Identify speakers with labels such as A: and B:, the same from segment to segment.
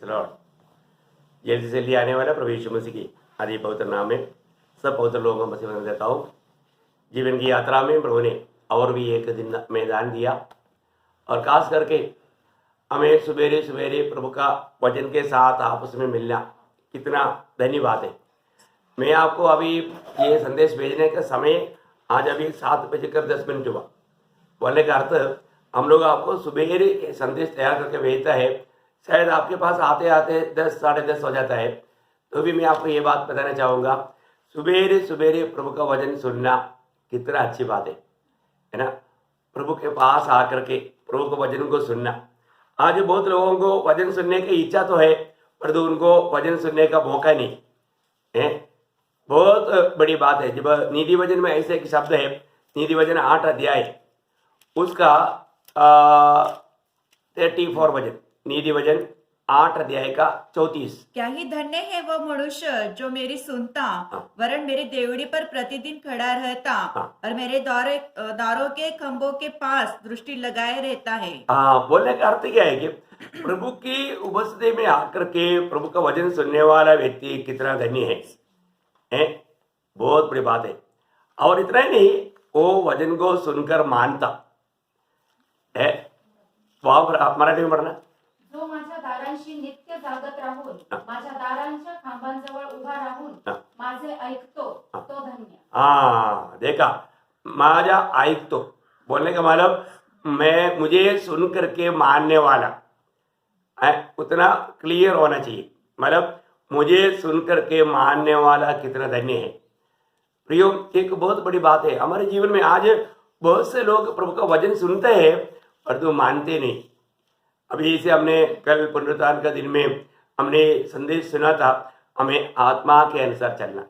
A: Lord. जल्दी से लिए आने वाला प्रभु यीशु मसीह की आदि पवित्र नाम में सब पवित्र लोगों को मसीह बना देता हूँ। जीवन की यात्रा में प्रभु ने और भी एक दिन मैदान दिया और खास करके हमें सवेरे सवेरे प्रभु का वचन के साथ आपस में मिलना कितना धन्यवाद है। मैं आपको अभी ये संदेश भेजने का समय आज अभी 7:10 हुआ। बोलने का अर्थ हम लोग आपको सवेरे संदेश तैयार करके भेजता है, शायद आपके पास आते आते 10 साढ़े 10 हो जाता है। तो भी मैं आपको ये बात बताना चाहूँगा, सवेरे सवेरे प्रभु का वचन सुनना कितना अच्छी बात है ना। प्रभु के पास आकर के प्रभु के वचन को सुनना। आज बहुत लोगों को वचन सुनने की इच्छा तो है, परंतु उनको वचन सुनने का मौका नहीं है। बहुत बड़ी बात है। जब नीति वचन में ऐसे एक शब्द है, नीति वचन 8 अध्याय उसका 34 वचन, नीति वचन 8 अध्याय का 34।
B: क्या ही धन्य है वो मनुष्य जो मेरी सुनता, वरन मेरी देवड़ी पर प्रतिदिन खड़ा रहता और मेरे दारों के खंभों के पास दृष्टि लगाए रहता है।
A: बोलने का अर्थ क्या है कि प्रभु की उपस्थिति में आकर के प्रभु का वचन सुनने वाला व्यक्ति कितना धन्य है। बहुत बड़ी बात है। और इतना ही नहीं, वो वचन को सुनकर मानता है। वहां मराठी में पढ़ना,
C: जो माझ्या दारांशी नित्य जागत राहून माझ्या दारांच्या खांबांजवळ उभा राहून माझे ऐकतो तो धन्य।
A: देखा, माझा ऐकतो बोलने का मतलब मुझे सुन करके मानने वाला है, उतना क्लियर होना चाहिए। मतलब मुझे सुन करके मानने वाला कितना धन्य है। प्रियो, एक बहुत बड़ी बात है हमारे जीवन में। आज बहुत से लोग प्रभु का वचन सुनते हैं पर तो मानते नहीं। अभी इसे हमने कल पुनरुत्थान का दिन में हमने संदेश सुना था, हमें आत्मा के अनुसार चलना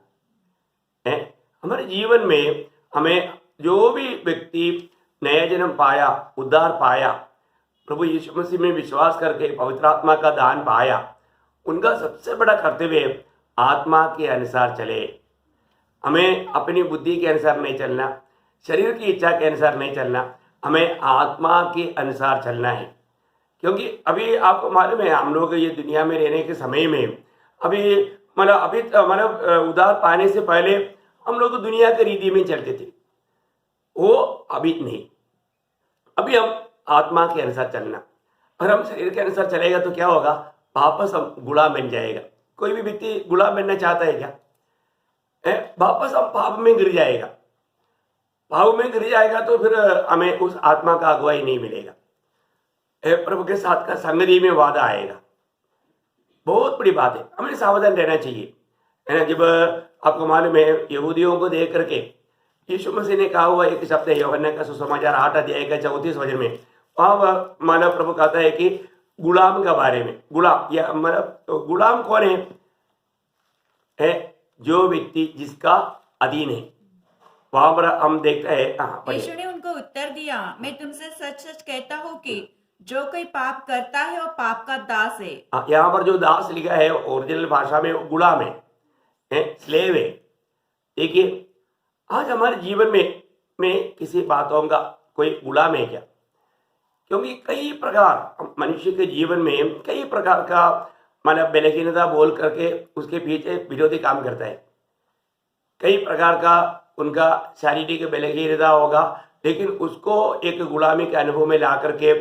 A: है। हमारे जीवन में हमें जो भी व्यक्ति नया जन्म पाया, उद्धार पाया, प्रभु यीशु मसीह में विश्वास करके पवित्र आत्मा का दान पाया, उनका सबसे बड़ा कर्तव्य आत्मा के अनुसार चले। हमें अपनी बुद्धि के अनुसार नहीं चलना, शरीर की इच्छा के अनुसार नहीं चलना, हमें आत्मा के अनुसार चलना है। क्योंकि अभी आपको मालूम है, हम लोग ये दुनिया में रहने के समय में अभी मतलब उद्धार पाने से पहले हम लोग दुनिया के रीति में चलते थे, वो अभी नहीं। अभी हम आत्मा के अनुसार चलना। और हम शरीर के अनुसार चलेगा तो क्या होगा, वापस हम गुलाम बन जाएगा। कोई भी व्यक्ति गुलाम बनना चाहता है क्या? वापस हम पाप में गिर जाएगा। पाप में गिर जाएगा तो फिर हमें उस आत्मा का अगुवाई नहीं मिलेगा। प्रभु के साथ का संगति में वादा आएगा। बहुत बड़ी बात है, हमें सावधान रहना चाहिए, है ना। जब आपको मालूम है, यहूदियों को देख करके यीशु मसीह ने कहा हुआ एक शब्द है, यूहन्ना का सुसमाचार 8 अध्याय का 34 वचन में। वहाँ मानव प्रभु कहता है कि गुलाम के बारे में। गुलाम या मतलब तो गुलाम कौन है? जो व्यक्ति जिसका अधीन है। वहां पर हम देखते हैं,
B: यीशु ने उनको उत्तर दिया, मैं तुमसे सच सच कहता हूँ कि जो कोई पाप करता है वो पाप का दास है।
A: यहाँ पर जो दास लिखा है ओरिजिनल भाषा में गुलाम है, स्लेव है। देखिए, आज हमारे जीवन में किसी बातों का कोई गुलाम है क्या? क्योंकि कई प्रकार मनुष्य के जीवन में कई प्रकार का मतलब बलहीनता बोल करके उसके पीछे विरोधी काम करता है। कई प्रकार का उनका शारीरिक बलहीनता होगा, लेकिन उसको एक गुलामी के अनुभव में ला करके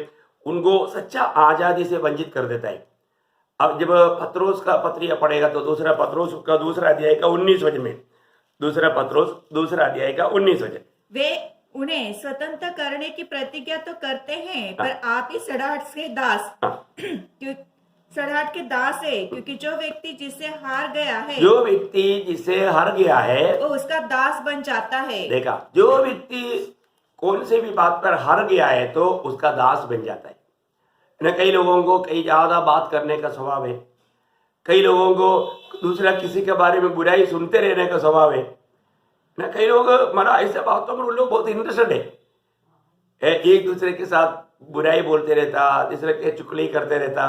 A: उनको सच्चा आज़ादी से वंचित कर देता है। अब जब पत्रोस का पत्रिया पढ़ेगा तो दूसरा पत्रोस का दूसरा अध्याय का 19 वचन में, दूसरा पत्रोस दूसरा अध्याय का 19 वचन,
B: वे उन्हें स्वतंत्र करने की प्रतिज्ञा तो करते हैं, पर आप ही सड़ाहट के दास सड़ाहट के दास है। क्योंकि जो व्यक्ति जिससे हार गया है,
A: जो व्यक्ति जिससे हार गया है
B: वो उसका दास बन जाता है।
A: देखा, जो व्यक्ति कौन से भी बात पर हार गया है तो उसका दास बन जाता है ना। कई लोगों को कई ज्यादा बात करने का स्वभाव है, कई लोगों को दूसरा किसी के बारे में बुराई सुनते रहने का स्वभाव है ना। कई लोग मतलब ऐसे बातों में उन लोग बहुत इंटरेस्टेड है, एक दूसरे के साथ बुराई बोलते रहता, दूसरे के चुगली करते रहता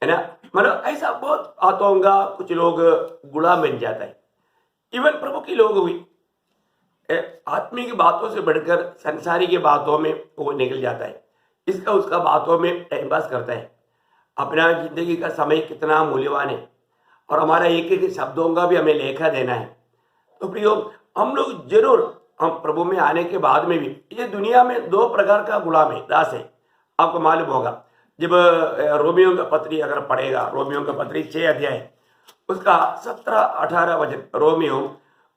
A: है ना। मतलब ऐसा बहुत बातों का कुछ लोग गुलाम बन जाता है। इवन प्रभु की लोग भी आत्मिक बातों से बढ़कर संसारी की बातों में वो निकल जाता है, इसका उसका बातों में टाइम पास करता है। अपना जिंदगी का समय कितना मूल्यवान है और हमारा एक एक शब्दों का भी हमें लेखा देना है। तो प्रियो, हम लोग जरूर, हम प्रभु में आने के बाद में भी, ये दुनिया में दो प्रकार का गुलाम है, दास है। आपको मालूम होगा, जब रोमियो का पत्री अगर पढ़ेगा, रोमियो का पत्री 6 अध्याय उसका 17-18 वचन, रोमियो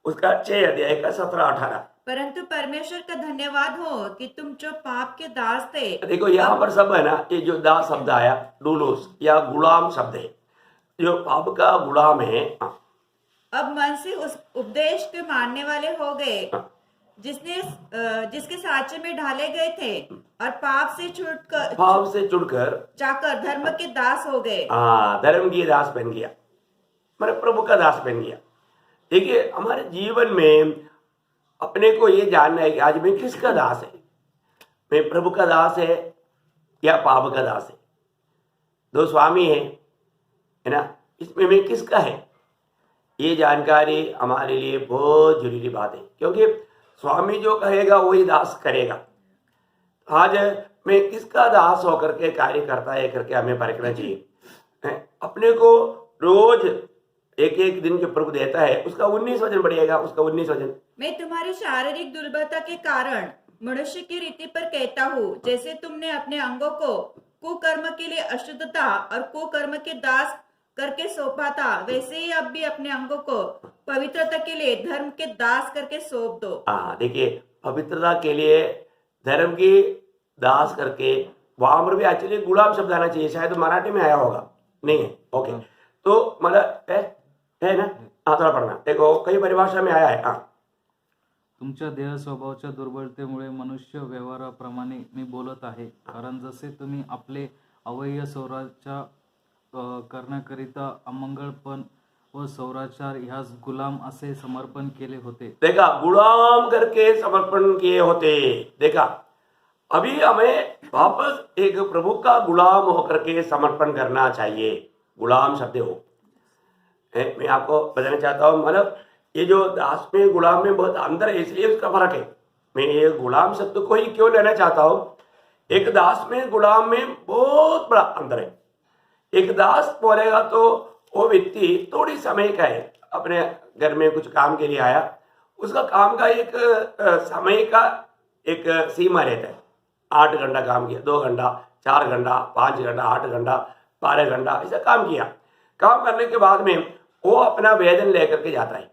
A: उसका 6 अध्याय का 17-18।
B: परंतु परमेश्वर का धन्यवाद हो कि तुम जो पाप के दास थे,
A: देखो यहाँ पर सब है ना, ये जो दास शब्द आया, डूलोस या गुलाम शब्द है, जो पाप का गुलाम है।
B: अब मन से उस उपदेश के मानने वाले हो गए जिसके साँचे में ढाले गए थे, और पाप से
A: छुटकर
B: जाकर धर्म के दास हो गए।
A: धर्म की दास बन गया, मेरे प्रभु का दास बन गया। देखिए, हमारे जीवन में अपने को ये जानना है कि आज मैं किसका दास है, मैं प्रभु का दास है या पाप का दास है। दो स्वामी है ना, इसमें मैं किसका है, ये जानकारी हमारे लिए बहुत जरूरी बात है, क्योंकि स्वामी जो कहेगा वही दास करेगा। आज मैं किसका दास होकर के कार्य करता है करके हमें परखना चाहिए। अपने को रोज एक एक दिन जो प्रभु देता है उसका 19 वचन बढ़िएगा, उसका 19 वचन।
B: मैं तुम्हारी शारीरिक दुर्बलता के कारण मनुष्य की रीति पर कहता हूँ, जैसे तुमने अपने अंगों को कुकर्म के लिए अशुद्धता और कुकर्म के दास करके सौंपा था, वैसे ही अब भी अपने अंगों को पवित्रता के लिए धर्म के दास करके सौंप दो।
A: देखिए, पवित्रता के लिए धर्म की दास करके, वहां पर भी एक्चुअली गुलाम शब्द आना चाहिए, शायद मराठी में आया होगा, नहीं है, ओके। तो मतलब है ना, थोडा पडणार, देखो काही परिभाषा में आया है।
D: तुमच्या देह स्वभावाच्या दुर्बलतेमुळे मनुष्य व्यवहाराप्रमाणे मी बोलत आहे, कारण जसे तुम्ही आपले अवयव स्वराच्या करण्याकरिता अमंगळपण व सौराचार ह्यास गुलाम असे समर्पण केले होते।
A: देखा, गुलाम करके समर्पण किए होते। देखा, अभी हमें वापस एक प्रभु का गुलाम होकर के समर्पण करना चाहिए। गुलाम शब्द हो, मैं आपको बताना चाहता हूँ, मतलब ये जो दास में गुलाम में बहुत अंतर है, इसलिए उसका फर्क है। मैं ये गुलाम शब्द को ही क्यों लेना चाहता हूँ, एक दास में गुलाम में बहुत बड़ा अंतर है। एक दास बोलेगा तो वो व्यक्ति थोड़ी समय का है, अपने घर में कुछ काम के लिए आया, उसका काम का एक समय का एक सीमा रहता है। 8 घंटा काम किया, 2 घंटा, 4 घंटा, 5 घंटा, 8 घंटा, 12 घंटा, ऐसा काम किया। काम करने के बाद में वो अपना वेतन लेकर के जाता है।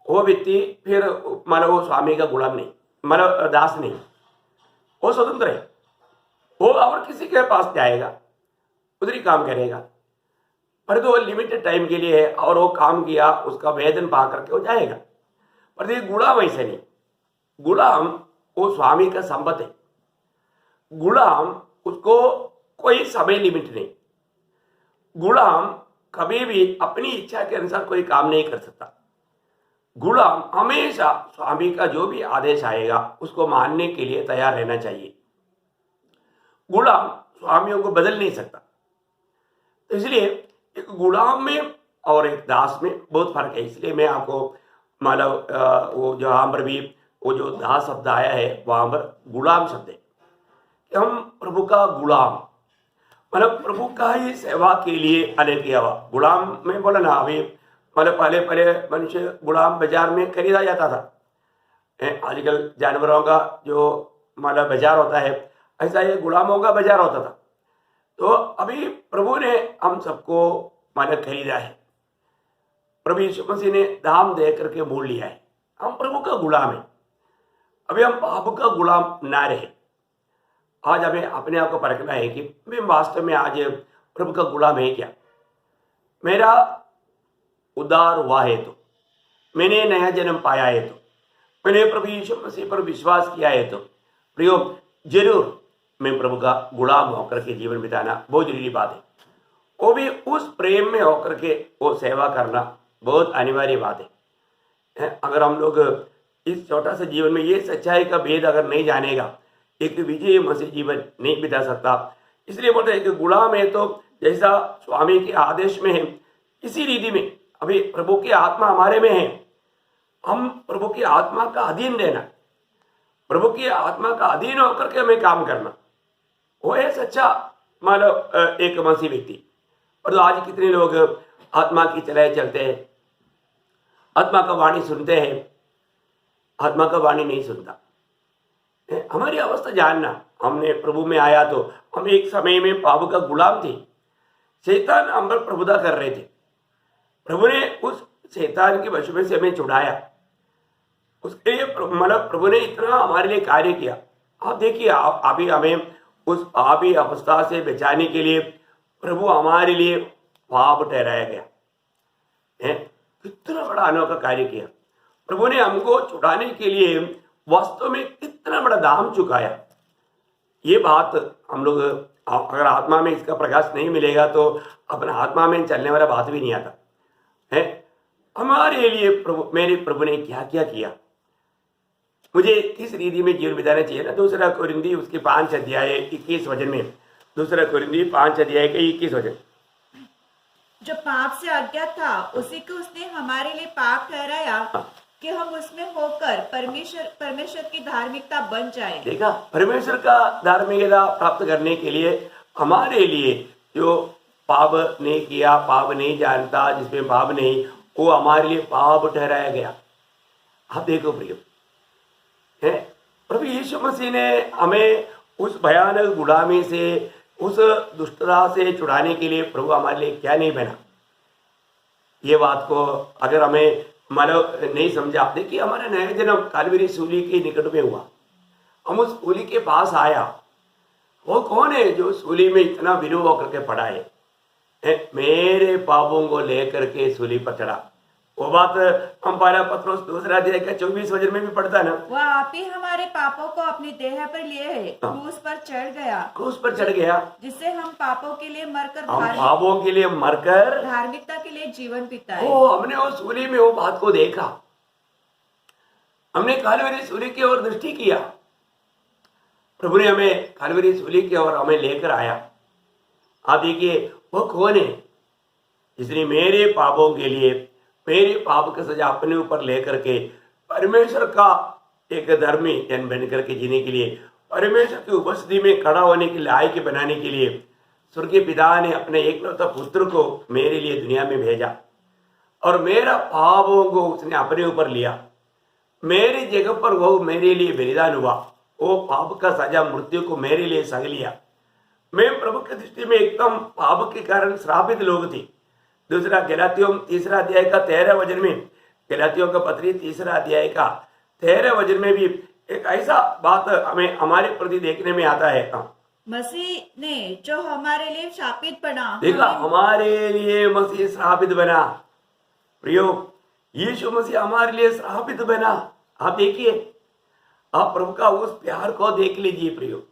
A: वो व्यक्ति फिर मतलब वो स्वामी का गुलाम नहीं, मतलब दास नहीं, वो स्वतंत्र है। वो और किसी के पास जाएगा, उधर ही काम करेगा, पर तो लिमिटेड टाइम के लिए है, और वो काम किया, उसका वेतन पा करके वो जाएगा। पर ये गुलाम ऐसे नहीं, गुलाम वो स्वामी का संपत्ति है। गुलाम उसको कोई समय लिमिट नहीं, गुलाम कभी भी अपनी इच्छा के अनुसार कोई काम नहीं कर सकता। गुलाम हमेशा स्वामी का जो भी आदेश आएगा उसको मानने के लिए तैयार रहना चाहिए। गुलाम स्वामियों को बदल नहीं सकता। तो इसलिए एक गुलाम में और एक दास में बहुत फर्क है। इसलिए मैं आपको मतलब वो जहाँ पर भी वो जो दास शब्द आया है वहां पर गुलाम शब्द है कि हम प्रभु का गुलाम, मतलब प्रभु का ही सेवा के लिए अलग किया हुआ। गुलाम में बोला ना, अभी मतलब पहले मनुष्य गुलाम बाजार में खरीदा जाता था। आजकल जानवरों का जो मतलब बाजार होता है, ऐसा ये गुलामों का बाजार होता था। तो अभी प्रभु ने हम सबको मतलब खरीदा है, प्रभु यीशु मसीह ने दाम दे करके मोल लिया है। हम प्रभु का गुलाम है। अभी हम पाप का गुलाम ना रहे। आज हमें अपने आप को परखना है कि मैं वास्तव में आज प्रभु का गुलाम है क्या। मेरा उद्धार हुआ है तो, मैंने नया जन्म पाया है तो, मैंने प्रभु यीशु मसीह पर विश्वास किया है तो प्रियो, जरूर मैं प्रभु का गुलाम होकर के जीवन बिताना बहुत जरूरी बात है। वो भी उस प्रेम में होकर के वो सेवा करना बहुत अनिवार्य बात है। अगर हम लोग इस छोटा सा जीवन में ये सच्चाई का भेद अगर नहीं जानेगा, एक विजय मसीह जीवन नहीं बिता सकता। इसलिए बोलते हैं कि गुलाम है तो जैसा स्वामी के आदेश में है, इसी रीति में अभी प्रभु की आत्मा हमारे में है, हम प्रभु की आत्मा का अधीन रहना, प्रभु की आत्मा का अधीन होकर के हमें काम करना, वो है सच्चा मान लो एक मसीह व्यक्ति, और तो आज कितने लोग आत्मा की चलाए चलते हैं, आत्मा का वाणी सुनते हैं, आत्मा का वाणी नहीं सुनता। हमारी अवस्था जानना, हमने प्रभु में आया तो हम एक समय में पाप का गुलाम थे, शैतान हम पर प्रभुता कर रहे थे। प्रभु ने उस शैतान के वश में से हमें छुड़ाया, उसके लिए मतलब प्रभु ने इतना हमारे लिए कार्य किया। आप देखिए, आप अभी हमें उस पापी अवस्था से बचाने के लिए प्रभु हमारे लिए पाप ठहराया गया है। कितना बड़ा अनोखा कार्य किया प्रभु ने, हमको छुड़ाने के लिए वास्तव में कितना बड़ा दाम चुकाया। ये बात हम लोग, अगर आत्मा में इसका प्रकाश नहीं मिलेगा तो अपना आत्मा में चलने वाला बात भी नहीं आता है। हमारे लिए प्रभु, मेरे प्रभु ने क्या क्या किया, मुझे किस रीति में जीवन बिताना चाहिए ना। दूसरा कोरिन्थी उसके 5 अध्याय 21 वचन में, दूसरा कोरिन्थी 5 अध्याय के 21 वचन,
B: जो पाप से अज्ञात था उसी को उसने हमारे लिए पाप ठहराया कि हम उसमें होकर परमेश्वर की धार्मिकता बन जाए।
A: देखा, परमेश्वर का धार्मिकता प्राप्त करने के लिए हमारे लिए जो पाप नहीं किया, पाप नहीं जानता, जिसमें पाप नहीं, वो हमारे लिए पाप ठहराया गया। आप देखो प्रिय है, प्रभु यीशु मसीह ने हमें उस भयानक गुलामी से, उस दुष्टता से छुड़ाने के लिए प्रभु हमारे लिए क्या नहीं बना। ये बात को अगर हमें मतलब नहीं समझा, देखिए हमारा नया जन्म कालवरी सूली के निकट में हुआ, हम उस सूली के पास आया। वो कौन है जो सूली में इतना विरोध होकर के पड़ा है, मेरे पापों को लेकर के सूली पर चढ़ा। वो बात हम पहला पत्रोस 2 अध्याय का 24 वचन में भी पढ़ता है ना,
B: वह आप ही हमारे पापों को अपनी देह पर लिए है, क्रूस पर चढ़ गया,
A: क्रूस पर चढ़ गया,
B: जिससे हम पापों के लिए मरकर
A: हम पापों के लिए मरकर
B: धार्मिकता के लिए जीवन बिताए।
A: ओ, हमने वो सूली में वो बात को देखा, हमने कालवरी सूली की ओर दृष्टि किया। प्रभु ने हमें कालवरी सूली की ओर हमें लेकर आया। आप देखिए वो कौन है जिसने मेरे पापों के लिए, मेरे पाप की सजा अपने ऊपर लेकर के परमेश्वर का एक धर्मी जन बन करके जीने के लिए, परमेश्वर की उपस्थिति में खड़ा होने के लायक बनाने के लिए स्वर्गीय पिता ने अपने एकलौता पुत्र को मेरे लिए दुनिया में भेजा, और मेरा पापों को उसने अपने ऊपर लिया। मेरी जगह पर वो मेरे लिए बलिदान हुआ, वो पाप का सजा मृत्यु को मेरे लिए सह लिया। मैं प्रभु की दृष्टि में एकदम पाप के कारण श्रापित लोग थे। दूसरा गलातियों 3 अध्याय का 13 वचन में, गलातियों का पत्री 3 अध्याय का 13 वचन में भी एक ऐसा बात हमें हमारे प्रति देखने में आता है।
B: मसीह ने जो हमारे लिए शापित बना,
A: देखा, हमारे लिए मसीह श्रापित बना। प्रियो, यीशु मसीह हमारे लिए श्रापित बना। आप देखिए, आप प्रभु का उस प्यार को देख लीजिए प्रियो।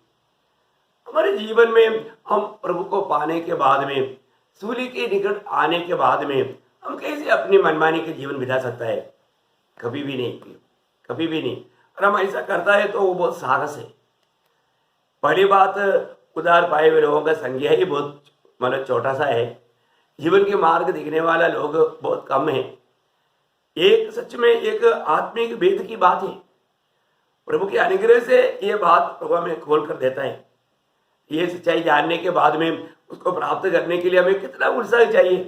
A: हमारे जीवन में हम प्रभु को पाने के बाद में, सूली के निकट आने के बाद में हम कैसे अपनी मनमानी के जीवन बिता सकता है? कभी भी नहीं प्रियो, कभी भी नहीं। और हम ऐसा करता है तो वो बहुत साहस है। पहली बात, उदार पाए हुए लोगों का संख्या ही बहुत मतलब छोटा सा है। जीवन के मार्ग दिखने वाला लोग बहुत कम है। एक सच में एक आत्मिक भेद की बात है। प्रभु के अनुग्रह से ये बात प्रभु हमें खोल कर देता है। ये सच्चाई जानने के बाद में उसको प्राप्त करने के लिए हमें कितना उत्साह चाहिए।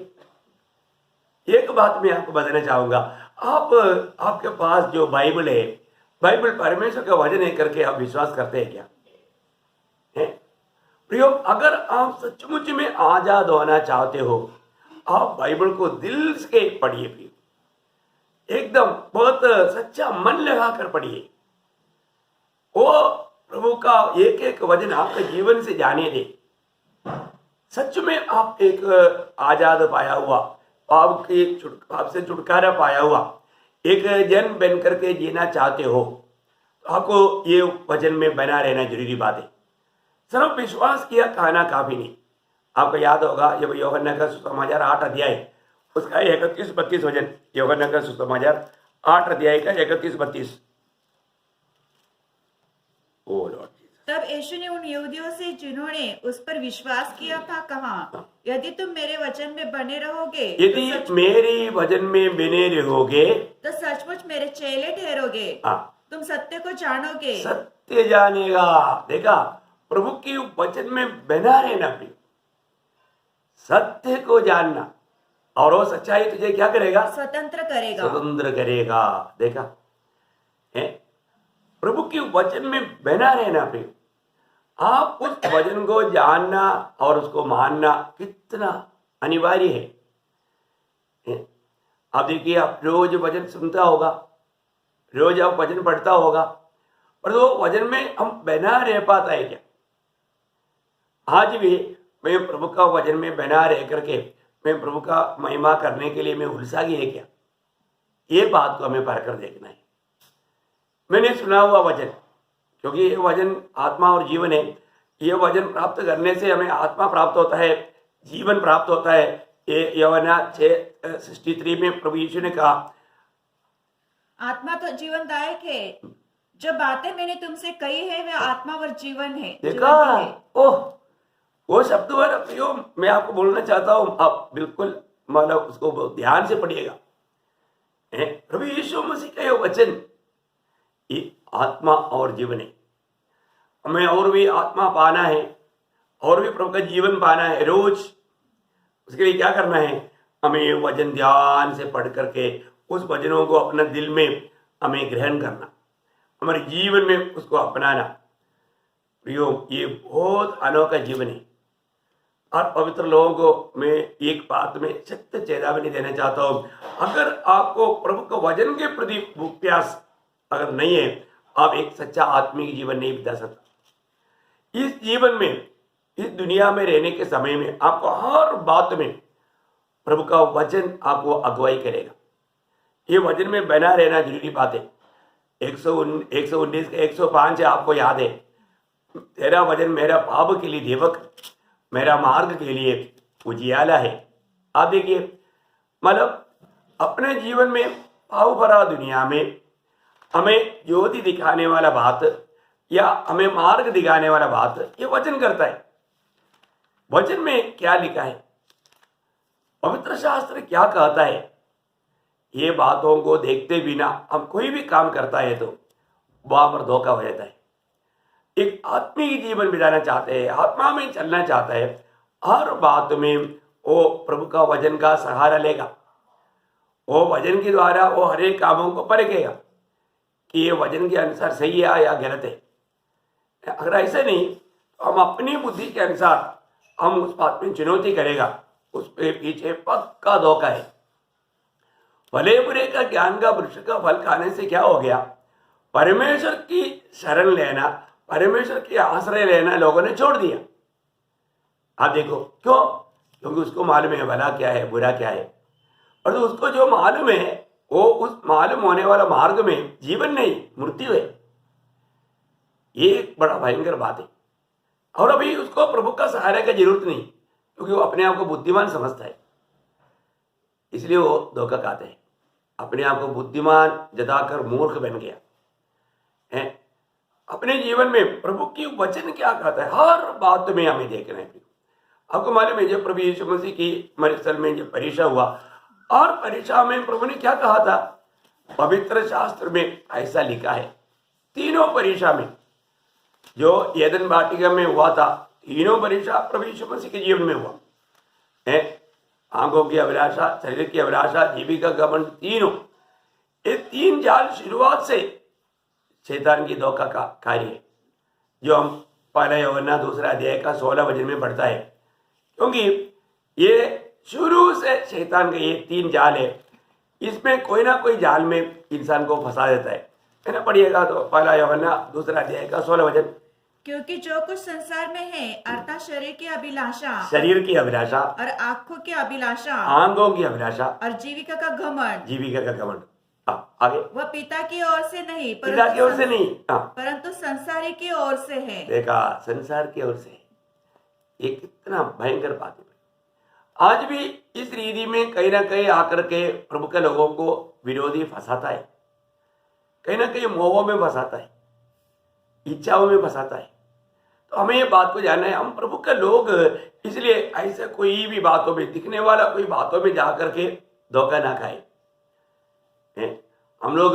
A: एक बात मैं आपको बताना चाहूंगा, आपके पास जो बाइबल है, बाइबल परमेश्वर का वचन है करके आप विश्वास करते हैं क्या? है प्रियो, अगर आप सचमुच में आजाद होना चाहते हो, आप बाइबल को दिल से पढ़िए प्रियो, एकदम बहुत सच्चा मन लगाकर पढ़िए। वो प्रभु का एक एक वचन आपके जीवन से जाने दे। सच में आप एक आजाद पाया हुआ, पाप से छुटकारा पाया हुआ एक जन बन करके जीना चाहते हो, तो आपको ये वचन में बना रहना जरूरी बात है। सिर्फ विश्वास किया कहना काफी नहीं। आपको याद होगा जब यूहन्ना का सुसमाचार 8 अध्याय उसका 31-32 वचन, यूहन्ना का सुसमाचार 8 अध्याय का 31-32। ओ लॉर्ड,
B: तब यीशु ने उन यहूदियों से जिन्होंने उस पर विश्वास किया था कहा, यदि तुम मेरे वचन में बने रहोगे,
A: यदि मेरे वचन में बने रहोगे
B: तो सचमुच मेरे चेले ठहरोगे। तुम सत्य को जानोगे,
A: सत्य जानेगा। देखा, प्रभु के वचन में बना रहना प्रिय, सत्य को जानना, और वो सच्चाई तुझे क्या करेगा?
B: स्वतंत्र करेगा।
A: स्वतंत्र करेगा। देखा है, प्रभु के वचन में बना रहना प्रिय, आप उस वचन को जानना और उसको मानना कितना अनिवार्य है। आप देखिए, आप रोज वचन सुनता होगा, रोज आप वचन पढ़ता होगा, पर वो वचन में हम बना रह पाता है क्या? आज भी मैं प्रभु का वचन में बना रह करके मैं प्रभु का महिमा करने के लिए मैं उत्साही है क्या? ये बात को हमें परख कर देखना है। मैंने सुना हुआ वचन, क्योंकि ये वचन आत्मा और जीवन है, ये वचन प्राप्त करने से हमें आत्मा प्राप्त होता है, जीवन प्राप्त होता है। ये यूहन्ना 6:63 में प्रभु यीशु ने कहा,
B: आत्मा तो जीवनदायक है, जो बातें मैंने तुमसे कही है वे आत्मा और जीवन है।
A: देखा,
B: जीवन भी है।
A: ओह, वो शब्द मैं आपको बोलना चाहता हूं, आप बिल्कुल मतलब उसको ध्यान से पढ़िएगा। प्रभु यीशु मसीह का ये वचन ये आत्मा और जीवन है। हमें और भी आत्मा पाना है, और भी प्रभु का जीवन पाना है रोज। उसके लिए क्या करना है? हमें ये वचन ध्यान से पढ़ करके उस वचनों को अपना दिल में हमें ग्रहण करना, हमारे जीवन में उसको अपनाना। प्रियो, ये बहुत अनोखा जीवन है। और पवित्र लोगों को मैं एक बात में सख्त चेतावनी देना चाहता हूं, अगर आपको प्रभु के वचन के प्रति भूख प्यास अगर नहीं है, आप एक सच्चा आत्मिक जीवन नहीं बिता सकता। इस जीवन में, इस दुनिया में रहने के समय में आपको हर बात में प्रभु का वचन आपको अगुवाई करेगा। ये वचन में बना रहना जरूरी बात है। 119 का 105 है, आपको याद है, तेरा वचन मेरा पाप के लिए दीपक, मेरा मार्ग के लिए उजियाला है। आप देखिए, मतलब अपने जीवन में पाप भरा दुनिया में हमें ज्योति दिखाने वाला बात या हमें मार्ग दिखाने वाला बात ये वचन करता है। वचन में क्या लिखा है, पवित्र शास्त्र क्या कहता है, ये बातों को देखते बिना हम कोई भी काम करता है तो वहां पर धोखा हो जाता है। एक आत्मिक जीवन बिताना चाहते हैं, आत्मा में चलना चाहता है, हर बात में वो प्रभु का वचन का सहारा लेगा। वो वचन के द्वारा वो हर एक कामों को परखेगा कि ये वचन के अनुसार सही है या गलत है। अगर ऐसे नहीं तो हम अपनी बुद्धि के अनुसार हम उस बात में चुनौती करेगा, उस पे पीछे पक्का धोखा है। भले बुरे का ज्ञान का वृक्ष का फल खाने से क्या हो गया? परमेश्वर की शरण लेना, परमेश्वर की आश्रय लेना लोगों ने छोड़ दिया। आप देखो क्यों? क्योंकि उसको मालूम है भला क्या है, बुरा क्या है। और तो उसको जो मालूम है वो उस मालूम होने वाला मार्ग में जीवन नहीं, मृत्यु है। ये एक बड़ा भयंकर बात है। और अभी उसको प्रभु का सहारे की जरूरत नहीं, क्योंकि वो अपने आप को बुद्धिमान समझता है, इसलिए वो धोखा खाते हैं। अपने आप को बुद्धिमान जताकर मूर्ख बन गया है। अपने जीवन में प्रभु की वचन क्या कहता है, हर बात में हमें देखना है। आपको मालूम है जब प्रभु यीशु मसीह की मरुस्थल में जब परीक्षा हुआ, और परीक्षा में प्रभु ने क्या कहा था? पवित्र शास्त्र में ऐसा लिखा है, तीनों परीक्षा में जो एदन वाटिका में हुआ था, तीनों परीक्षा प्रभु यीशु मसीह के जीवन में हुआ है। आंखों की अभिलाषा, शरीर की अभिलाषा, जीविका घमंड, तीनों ये तीन जाल शुरुआत से शैतान की धोखा का कार्य है, जो हम पहला यूहन्ना 2 अध्याय का 16 वचन में पढ़ता है। क्योंकि ये शुरू से शैतान का ये तीन जाल है, इसमें कोई ना कोई जाल में इंसान को फंसा देता है ना। पढ़िएगा तो पहला यूहन्ना 2 अध्याय का 16 वचन,
B: क्योंकि जो कुछ संसार में है अर्थात शरीर की अभिलाषा,
A: शरीर की अभिलाषा
B: और आंखों की अभिलाषा,
A: आंखों की अभिलाषा
B: और जीविका का घमंड,
A: जीविका का घमंड, आगे
B: वह पिता की ओर से नहीं
A: पिता की ओर से नहीं,
B: परंतु संसारी की ओर से है।
A: देखा, संसार की ओर से है। ये कितना भयंकर बात है। आज भी इस रीति में कहीं ना कहीं आकर के प्रभु के लोगों को विरोधी फंसाता है, कहीं ना कहीं मोहों में फंसाता है, इच्छाओं में फंसाता है। तो हमें ये बात को जानना है, हम प्रभु के लोग, इसलिए ऐसे कोई भी बातों में दिखने वाला कोई बातों में जा करके धोखा ना खाए। हम लोग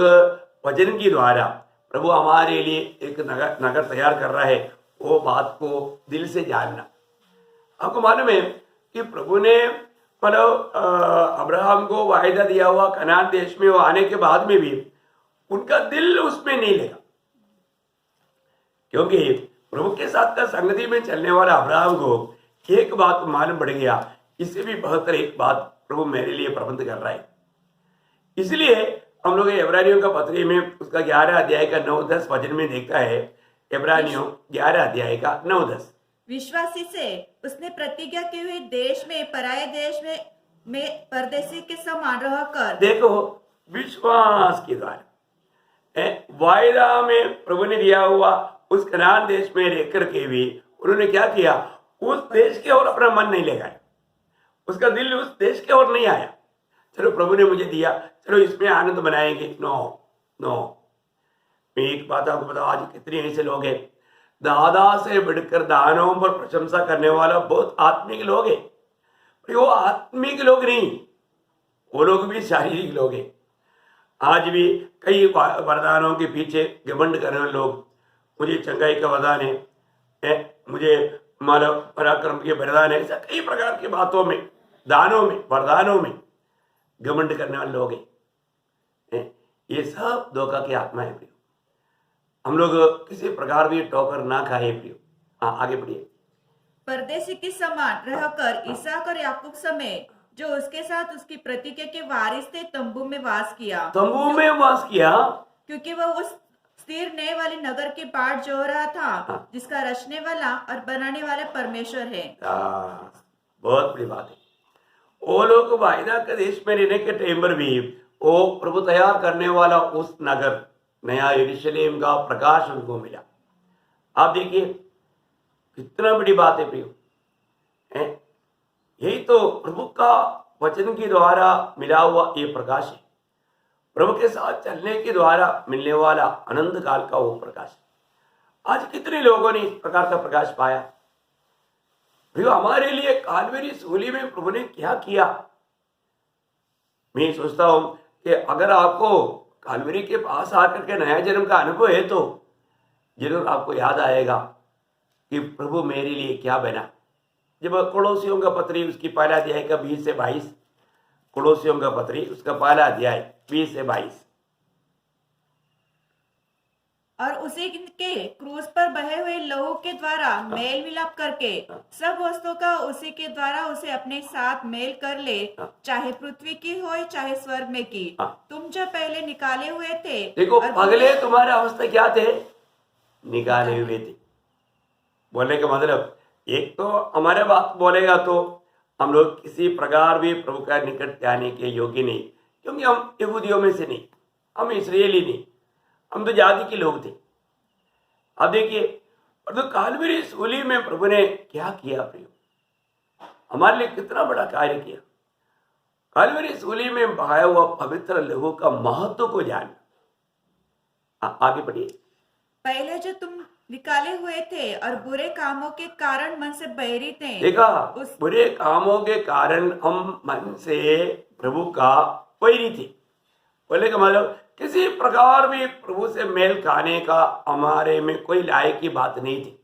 A: वचन के द्वारा प्रभु हमारे लिए एक नगर तैयार कर रहा है, वो बात को दिल से जानना। आपको मालूम है कि प्रभु ने मतलब अब्राहम को वायदा दिया हुआ कनान देश में वो आने के बाद में भी उनका दिल उसमें नहीं लगा, क्योंकि प्रभु के साथ का संगति में चलने वाला अब्राहम को एक बात मालूम पड़ गया, इससे भी बेहतर एक बात प्रभु मेरे लिए प्रबंध कर रहा है। इसलिए हम लोग इब्रानियों का पत्री में उसका 11 अध्याय का 9-10 वचन में देखता है। इब्रानियों 11 अध्याय का 9-10।
B: विश्वासी से उसने प्रतिज्ञा की हुई देश में पराये देश में परदेशी के समान रहकर,
A: देखो विश्वास के द्वारा वायदा में प्रभु ने दिया हुआ उस कनान देश में रह करके भी उन्होंने क्या किया, उस देश की ओर अपना मन नहीं लगाया, उसका दिल उस देश की ओर नहीं आया। चलो प्रभु ने मुझे दिया, चलो इसमें आनंद मनाएंगे। नो नो, मैं एक बात आपको बताऊं, आज कितने ऐसे लोग हैं दादा से बढ़कर दानों पर प्रशंसा करने वाला बहुत आत्मिक लोग हैं, पर वो आत्मिक लोग नहीं, वो लोग भी शारीरिक लोग हैं। आज भी कई वरदानों के पीछे घमंड करने वाले लोग, मुझे चंगाई का वरदान है, मुझे मानव पराक्रम के वरदान है, ऐसा कई प्रकार की बातों में, दानों में, वरदानों में घमंड करने वाले लोग हैं। ये सब धोखा की आत्मा है प्रियो। हम लोग किसी प्रकार भी ठोकर ना खाए प्रियो। हाँ, आगे बढ़िए।
B: परदेशी के समान रहकर इसहाक और याकूब समेत जो उसके साथ उसकी प्रतिज्ञा के वारिस थे तंबू में वास किया,
A: तंबू में वास किया,
B: क्योंकि वह उस स्थिर नए वाले नगर की बाट जो रहा था, जिसका रचने वाला और बनाने वाला परमेश्वर है।
A: बहुत बड़ी बात है। वो लोग वायदा के देश में रहने के टाइम पर भी वो प्रभु तैयार करने वाला उस नगर नया यरूशलेम का प्रकाश उनको मिला। आप देखिए कितना बड़ी बात है प्रियो। यही तो प्रभु का वचन के द्वारा मिला हुआ ये प्रकाश है, प्रभु के साथ चलने के द्वारा मिलने वाला आनंद काल का वो प्रकाश। आज कितने लोगों ने इस प्रकार का प्रकाश पाया? भैया हमारे लिए कालवरी सूली में प्रभु ने क्या किया। मैं सोचता हूं कि अगर आपको कालवरी के पास आकर के नया जन्म का अनुभव है तो जरूर आपको याद आएगा कि प्रभु मेरे लिए क्या बना। जब कोलोसियों का पत्री उसकी पहला अध्याय का 20 से 22, कोलोसियों का पत्री उसका पहला अध्याय 20 से 22,
B: और उसी के क्रूस पर बहे हुए लहू के द्वारा मेल मिलाप करके सब वस्तुओं का उसी के द्वारा उसे अपने साथ मेल कर ले, चाहे पृथ्वी की हो चाहे स्वर्ग में की। तुम जो पहले निकाले हुए थे,
A: देखो पगले तुम्हारा अवस्था क्या थे, निकाले हुए थे। बोलने का मतलब एक तो हमारे बात बोलेगा तो हम लोग किसी प्रकार भी प्रभु का निकट जाने के योग्य नहीं, क्योंकि हम यहूदियों में से नहीं, हम इस्राएली नहीं, हम तो जाति के लोग थे। अब देखिए और तो कालवरी सूली में प्रभु ने क्या किया प्रियो, हमारे लिए कितना बड़ा कार्य किया। कालवरी सूली में बहाया हुआ पवित्र लहू का महत्व को जानना। आगे बढ़िए।
B: पहले जो तुम निकाले हुए थे और बुरे कामों के कारण मन से बहरी थे,
A: देखा, बुरे कामों के कारण हम मन से प्रभु का बैरी थे। बोले का मतलब किसी प्रकार भी प्रभु से मेल खाने का हमारे में कोई लायक की बात नहीं थी।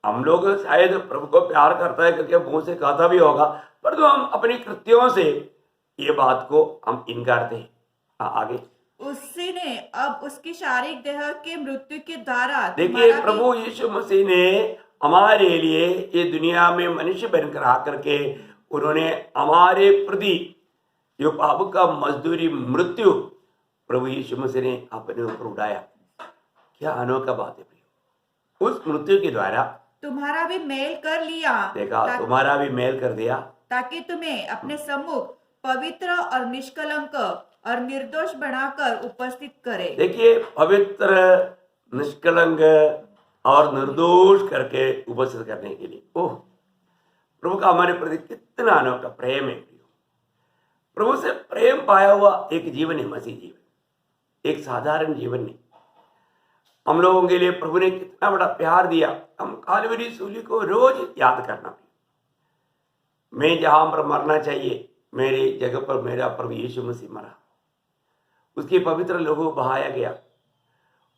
A: हम लोग शायद प्रभु को प्यार करता है क्योंकि मुंह से कहता भी होगा, परंतु हम अपनी कृत्यों से ये बात को हम इनकारते हैं। आगे
B: उसी ने अब उसकी शारीरिक देह के मृत्यु के द्वारा,
A: देखिए प्रभु यीशु मसीह ने हमारे लिए ये दुनिया में मनुष्य बनकर आकर के उन्होंने हमारे प्रति जो पाप का मजदूरी मृत्यु प्रभु यीशु मसीह ने अपने ऊपर उठाया। क्या अनोखा बात है प्रियो। उस मृत्यु के द्वारा
B: तुम्हारा भी मेल कर लिया।
A: देखा, तुम्हारा भी मेल कर दिया,
B: ताकि तुम्हें अपने सम्मुख पवित्र और निष्कलंक और निर्दोष बनाकर उपस्थित करे।
A: देखिए पवित्र, निष्कलंक और निर्दोष करके उपस्थित करने के लिए, ओह प्रभु का हमारे प्रति कितना अनोखा प्रेम है। प्रभु से प्रेम पाया हुआ एक जीवन है मसीह जीवन, एक साधारण जीवन नहीं। हम लोगों के लिए प्रभु ने कितना बड़ा प्यार दिया, हम कालवरी सूली को रोज याद करना। मैं जहां पर मरना चाहिए मेरे जगह पर मेरा प्रभु यीशु मसीह मरा, उसकी पवित्र लहू बहाया गया।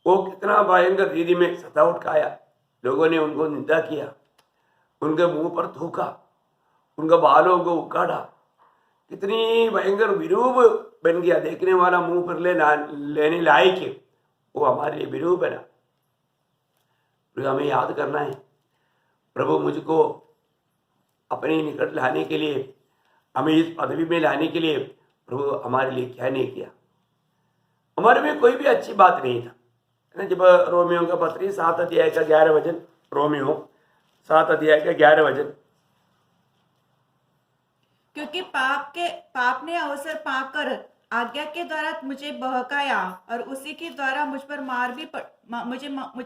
A: वो कितना भयंकर रीति में सतावट खाया, लोगों ने उनको निंदा किया, उनके मुंह पर थूका, उनके बालों को उखाड़ा, कितनी भयंकर विरूप बन गया, देखने वाला मुंह पर लेने लायक है, वो हमारे लिए विरूप बना। हमें याद करना है, प्रभु मुझको अपने निकट लाने के लिए, हमें इस पदवी में लाने के लिए प्रभु हमारे लिए क्या नहीं किया। हमारे में कोई भी अच्छी बात नहीं था ना। जब रोमियो का पत्री 7 अध्याय का 11 वचन, रोमियो 7 अध्याय का 11 वचन,
B: क्योंकि पाप ने अवसर पाकर आज्ञा के द्वारा मुझे बहकाया और उसी के द्वारा मुझे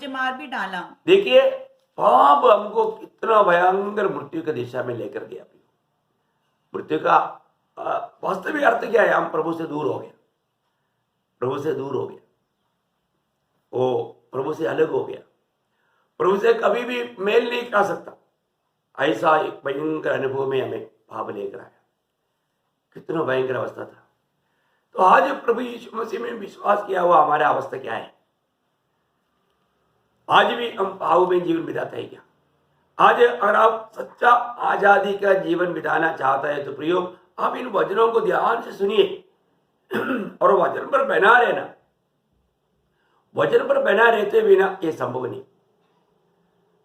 B: मार भी डाला।
A: देखिए, पाप हमको कितना भयंकर मृत्यु की दिशा में लेकर गया। मृत्यु का वास्तविक अर्थ क्या है? हम प्रभु से दूर हो गया, प्रभु से दूर हो गया, वो प्रभु से अलग हो गया, प्रभु से कभी भी मेल नहीं खा सकता। ऐसा एक भयंकर अनुभव में हमें पाप लेकर आया। कितना भयंकर अवस्था था। तो आज प्रभु यीशु मसीह में विश्वास किया हुआ हमारा अवस्था क्या है? आज भी हम पाप में जीवन बिताते हैं क्या? आज अगर आप सच्चा आजादी का जीवन बिताना चाहता है तो प्रियो, आप इन वचनों को ध्यान से सुनिए और वचन पर बना रहना। वचन पर बना रहते बिना ये संभव नहीं।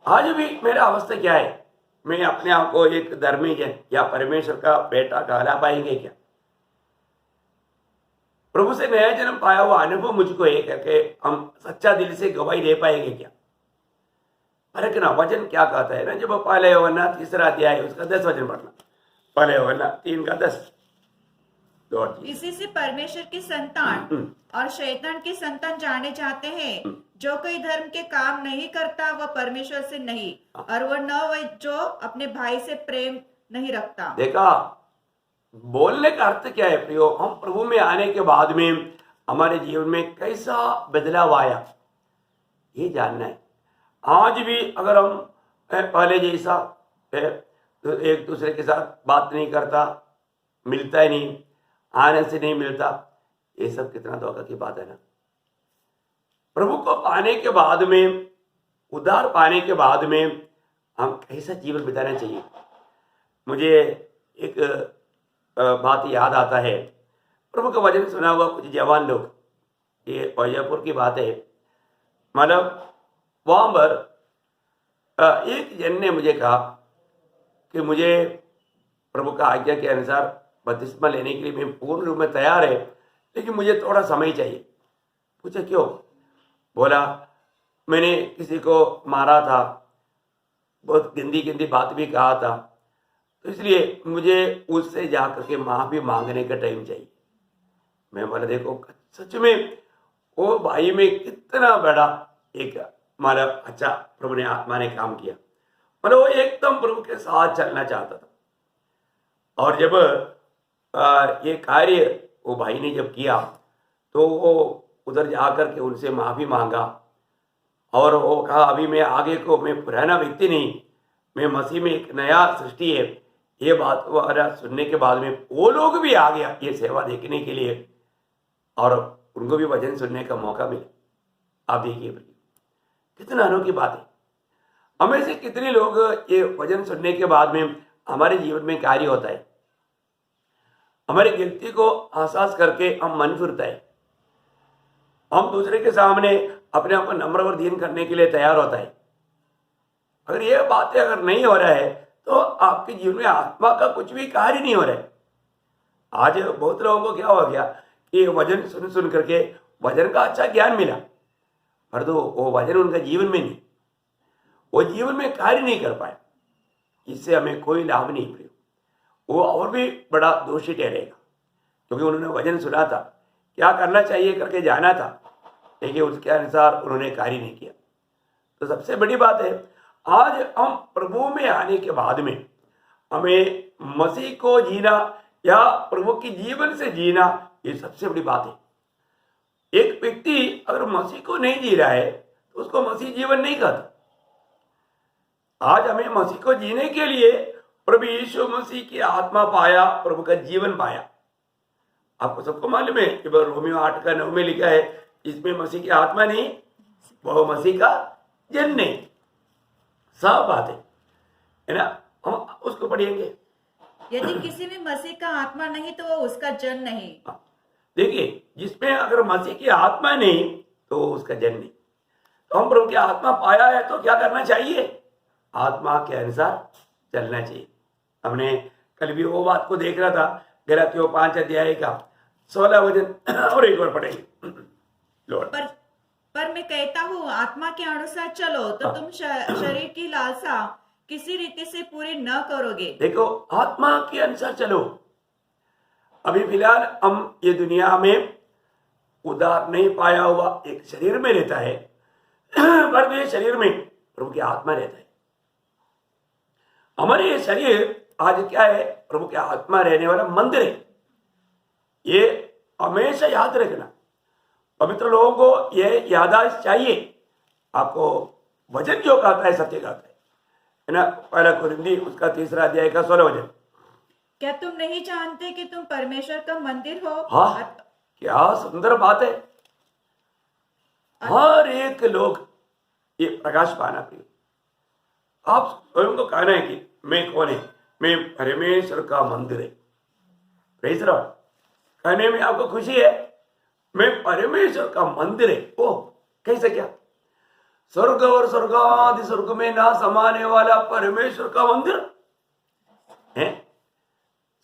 A: आज भी मेरा अवस्था क्या है? मैं अपने आप को एक धर्मी जन या परमेश्वर का बेटा कहला पाएंगे क्या? प्रभु से नया जन्म पाया हुआ अनुभव मुझको है करके हम सच्चा दिल से गवाही दे पाएंगे क्या? परखना वचन क्या कहता है ना। जब पहले यूहन्ना 3 अध्याय उसका 10 वचन पढ़ना, पहले यूहन्ना 3 का 10।
B: इसी से परमेश्वर की संतान और शैतान की संतान जाने जाते हैं, जो कोई धर्म के काम नहीं करता वह परमेश्वर से नहीं, और वह न वह जो अपने भाई से प्रेम नहीं रखता।
A: देखा, बोलने का अर्थ क्या है प्रियो? हम प्रभु में आने के बाद में हमारे जीवन में कैसा बदलाव आया, ये जानना है। आज भी अगर हम पहले जैसा तो एक दूसरे के साथ बात नहीं करता, मिलता ही नहीं, आने से नहीं मिलता, ये सब कितना धोखा की बात है ना। प्रभु को पाने के बाद में, उद्धार पाने के बाद में हम कैसा जीवन बिताना चाहिए? मुझे एक बात याद आता है। प्रभु का वचन सुना हुआ कुछ जवान लोग, ये वाजापुर की बात है, मतलब वहां पर एक जन ने मुझे कहा कि मुझे प्रभु का आज्ञा के अनुसार बपतिस्मा लेने के लिए मैं पूर्ण रूप में तैयार है, लेकिन मुझे थोड़ा समय चाहिए। पूछा क्यों? बोला मैंने किसी को मारा था, बहुत गंदी गंदी बात भी कहा था, तो इसलिए मुझे उससे जाकर के माफी मांगने का टाइम चाहिए। मैं बोला देखो, सच में वो भाई में कितना बड़ा एक मतलब अच्छा प्रभु ने आत्मा ने काम किया। मतलब वो एकदम प्रभु के साथ चलना चाहता था। और जब ये कार्य वो भाई ने जब किया तो वो उधर जाकर के उनसे माफी मांगा और वो कहा अभी मैं आगे को, मैं पुराना व्यक्ति नहीं, मैं मसीह में एक नया सृष्टि है। ये बात सुनने के बाद में वो लोग भी आ गया ये सेवा देखने के लिए और उनको भी वचन सुनने का मौका मिला। आप देखिए कितना अनोखी बात है। हमें से कितने लोग ये वचन सुनने के बाद में हमारे जीवन में कार्य होता है, हमारी गलती को एहसास करके हम मन फिरता है, हम दूसरे के सामने अपने आप को नम्र और दीन करने के लिए तैयार होता है। अगर ये बातें अगर नहीं हो रहा है तो आपके जीवन में आत्मा का कुछ भी कार्य नहीं हो रहा है। आज बहुत लोगों को क्या हो गया कि वचन सुन सुन करके वचन का अच्छा ज्ञान मिला, पर तो वो वचन उनका जीवन में नहीं, वो जीवन में कार्य नहीं कर पाए। इससे हमें कोई लाभ नहीं मिला, वो और भी बड़ा दोषी ठहरेगा, क्योंकि उन्होंने वचन सुना था, क्या करना चाहिए करके जाना था, लेकिन उसके अनुसार उन्होंने कार्य नहीं किया। तो सबसे बड़ी बात है, आज हम प्रभु में आने के बाद में हमें मसीह को जीना या प्रभु की जीवन से जीना, ये सबसे बड़ी बात है। एक व्यक्ति अगर मसीह को नहीं जी रहा है तो उसको मसीह जीवन नहीं कहता। आज हमें मसीह को जीने के लिए प्रभु यीशु मसीह की आत्मा पाया, प्रभु का जीवन पाया। आपको सबको मालूम है कि रोमियो 8 का 9 में लिखा है इसमें मसीह की आत्मा नहीं, वो मसीह का जन नहीं। साफ बात है ना। हम उसको पढ़ेंगे।
B: यदि किसी में मसीह का आत्मा नहीं तो वो उसका जन नहीं।
A: देखिए, जिसमें अगर मसीह की आत्मा नहीं तो उसका जन नहीं। तो हम प्रभु की आत्मा पाया है तो क्या करना चाहिए? आत्मा के अनुसार चलना चाहिए। हमने कल भी वो बात को देख रहा था, गलातियों 5 अध्याय का 16 वचन और एक बार पढ़ेंगे। लॉर्ड,
B: पर मैं कहता हूँ आत्मा के अनुसार चलो तो तुम शरीर की लालसा किसी रीति से पूरी न करोगे।
A: देखो, आत्मा के अनुसार चलो। अभी फिलहाल हम ये दुनिया में उदार नहीं पाया हुआ एक शरीर में रहता है, पर ये शरीर में प्रभु की आत्मा रहता है। हमारे ये शरीर आज क्या है? प्रभु की आत्मा रहने वाला मंदिर है। ये हमेशा याद रखना। पवित्र लोगों को ये याददाश्त चाहिए। आपको वचन जो कहता है सत्य कहता है ना। पहला कुरिन्थी उसका 3 अध्याय का 16 वचन।
B: क्या तुम नहीं जानते कि तुम परमेश्वर का मंदिर हो?
A: हाँ, क्या सुंदर बात है। हर एक लोग ये प्रकाश पाना प्रिय। आप स्वयं को कहना है कि मैं कौन है? मैं परमेश्वर का मंदिर है। Praise Lord. कहने में आपको खुशी है, मैं परमेश्वर का मंदिर है। ओ कैसे? क्या स्वर्ग और स्वर्गादि स्वर्ग में ना समाने वाला परमेश्वर का मंदिर है।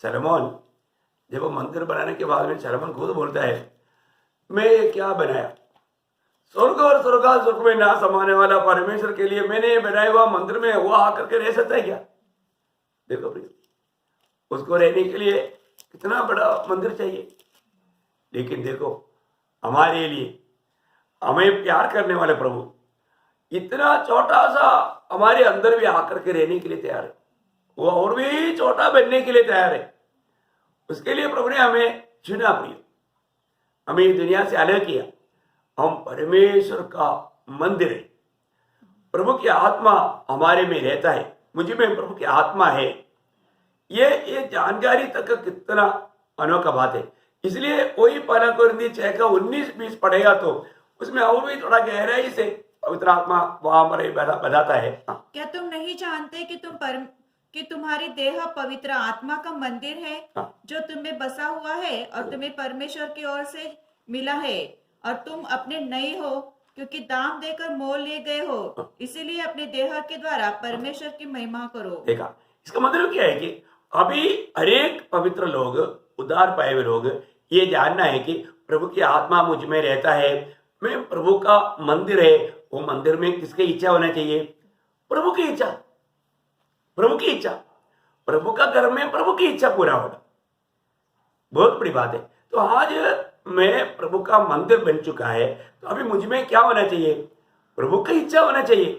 A: सलमोन जब वो मंदिर बनाने के बाद में सलमोन खुद बोलता है, मैं ये क्या बनाया? स्वर्ग और स्वर्गादि स्वर्ग में ना समाने वाला परमेश्वर के लिए मैंने बनाया हुआ मंदिर में वो आकर के रह सकता है क्या? देखो प्रिय, उसको रहने के लिए कितना बड़ा मंदिर चाहिए। लेकिन देखो, हमारे लिए हमें प्यार करने वाले प्रभु इतना छोटा सा हमारे अंदर भी आकर के रहने के लिए तैयार है। वो और भी छोटा बनने के लिए तैयार है। उसके लिए प्रभु ने हमें चुना प्रिय, हमें दुनिया से अलग किया। हम परमेश्वर का मंदिर है। प्रभु की आत्मा हमारे में रहता है। मुझे में प्रभु की आत्मा है। ये जानकारी तक कितना अनोखा बात है। इसलिए वही पहला कुरिन्थी 6 का 19-20 पढ़ेगा तो उसमें और भी थोड़ा गहराई से पवित्र आत्मा वहां पर बताता है।
B: क्या तुम नहीं जानते कि तुम्हारी देह पवित्र आत्मा का मंदिर है जो तुम्हें बसा हुआ है और तुम्हें परमेश्वर की ओर से मिला है और तुम अपने नहीं हो क्योंकि दाम देकर मोल लिए गए हो। इसीलिए अपने देह के द्वारा परमेश्वर की महिमा करो।
A: देखा, इसका मतलब क्या है कि अभी हरेक पवित्र लोग, उद्धार पाए हुए लोग ये जानना है कि प्रभु की आत्मा मुझ में रहता है, मैं प्रभु का मंदिर है। वो मंदिर में किसकी इच्छा होना चाहिए? प्रभु की इच्छा। प्रभु की इच्छा, प्रभु का घर में प्रभु की इच्छा पूरा होगा। बहुत बड़ी बात है। तो आज मैं प्रभु का मंदिर बन चुका है, तो अभी मुझ में क्या होना चाहिए? प्रभु की इच्छा होना चाहिए।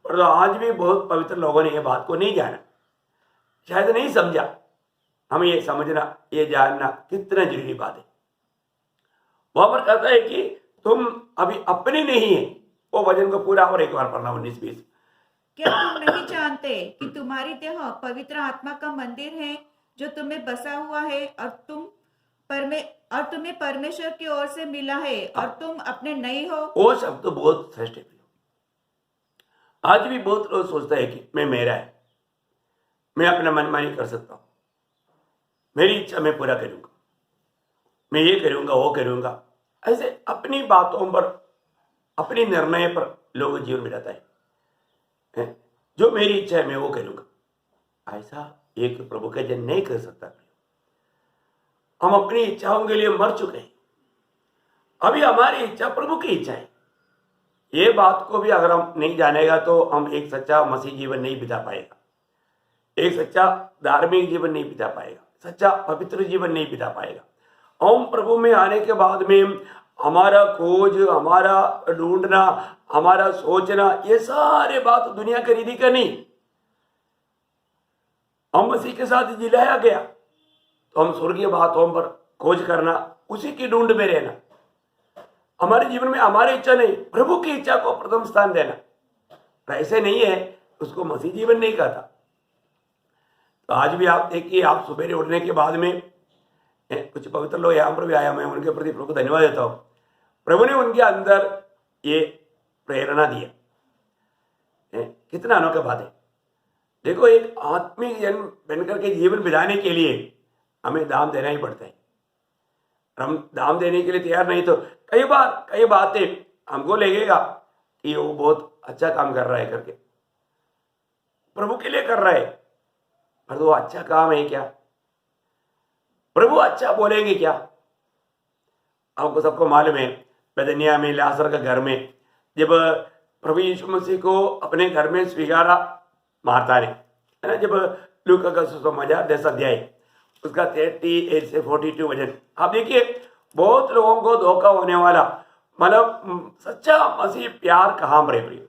A: पर तो आज भी बहुत पवित्र लोगों ने यह बात को नहीं जाना, शायद नहीं समझा। हमें ये समझना, ये जानना कितना जरूरी बात है। वहां पर कहता है कि तुम अभी अपने नहीं है। वो वचन को पूरा और एक बार पढ़ना 19-20।
B: क्या तुम नहीं जानते कि तुम्हारी देह पवित्र आत्मा का मंदिर है जो तुम्हें बसा हुआ है और तुम्हें परमेश्वर की ओर से मिला है और तुम अपने नहीं हो?
A: वो शब्द तो बहुत श्रेष्ठ है। आज भी बहुत लोग सोचता है कि मैं मेरा है, मैं अपना मनमानी कर सकता हूं, मेरी इच्छा मैं पूरा करूंगा, मैं ये करूंगा वो करूंगा। ऐसे अपनी बातों पर, अपनी निर्णय पर लोग जीवन बिताता है। जो मेरी इच्छा है मैं वो करूंगा। ऐसा एक प्रभु का जन नहीं कर सकता। हम अपनी इच्छाओं के लिए मर चुके हैं। अभी हमारी इच्छा प्रभु की इच्छा है। ये बात को भी अगर हम नहीं जानेगा तो हम एक सच्चा मसीह जीवन नहीं बिता पाएगा, एक सच्चा धार्मिक जीवन नहीं बिता पाएगा, सच्चा पवित्र जीवन नहीं बिता पाएगा। हम प्रभु में आने के बाद में हमारा खोज, हमारा ढूंढना, हमारा सोचना, ये सारे बात दुनिया खरीदी का नहीं। हम मसीह के साथ जिलाया गया तो हम स्वर्गीय बातों पर खोज करना, उसी की ढूंढ में रहना। हमारे जीवन में हमारी इच्छा नहीं, प्रभु की इच्छा को प्रथम स्थान देना। ऐसे नहीं है, उसको मसीह जीवन नहीं कहता। तो आज भी आप देखिए, आप सुबह उठने के बाद में कुछ पवित्र लोग यहाँ पर भी आया, मैं उनके प्रति प्रभु को धन्यवाद देता हूँ। प्रभु ने उनके अंदर ये प्रेरणा दिया। कितना अनोखा बात है। देखो, एक आत्मिक जन बनकर के जीवन बिताने के लिए हमें दाम देना ही पड़ता है। हम दाम देने के लिए तैयार नहीं तो कई बातें हमको लगेगा कि वो बहुत अच्छा काम कर रहा है करके, प्रभु के लिए कर रहा है, पर वो अच्छा काम है क्या? प्रभु अच्छा बोलेंगे क्या? आपको सबको मालूम है, बेथनिया में लाजर के घर में जब प्रभु यीशु मसीह को अपने घर में स्वीकारा मार्था ने, है ना, जब लूका का सुसमाचार 10 अध्याय उसका 38 से 42 वचन आप देखिए, बहुत लोगों को धोखा होने वाला, मतलब सच्चा मसीह प्यार कहाँ पर है प्रिय?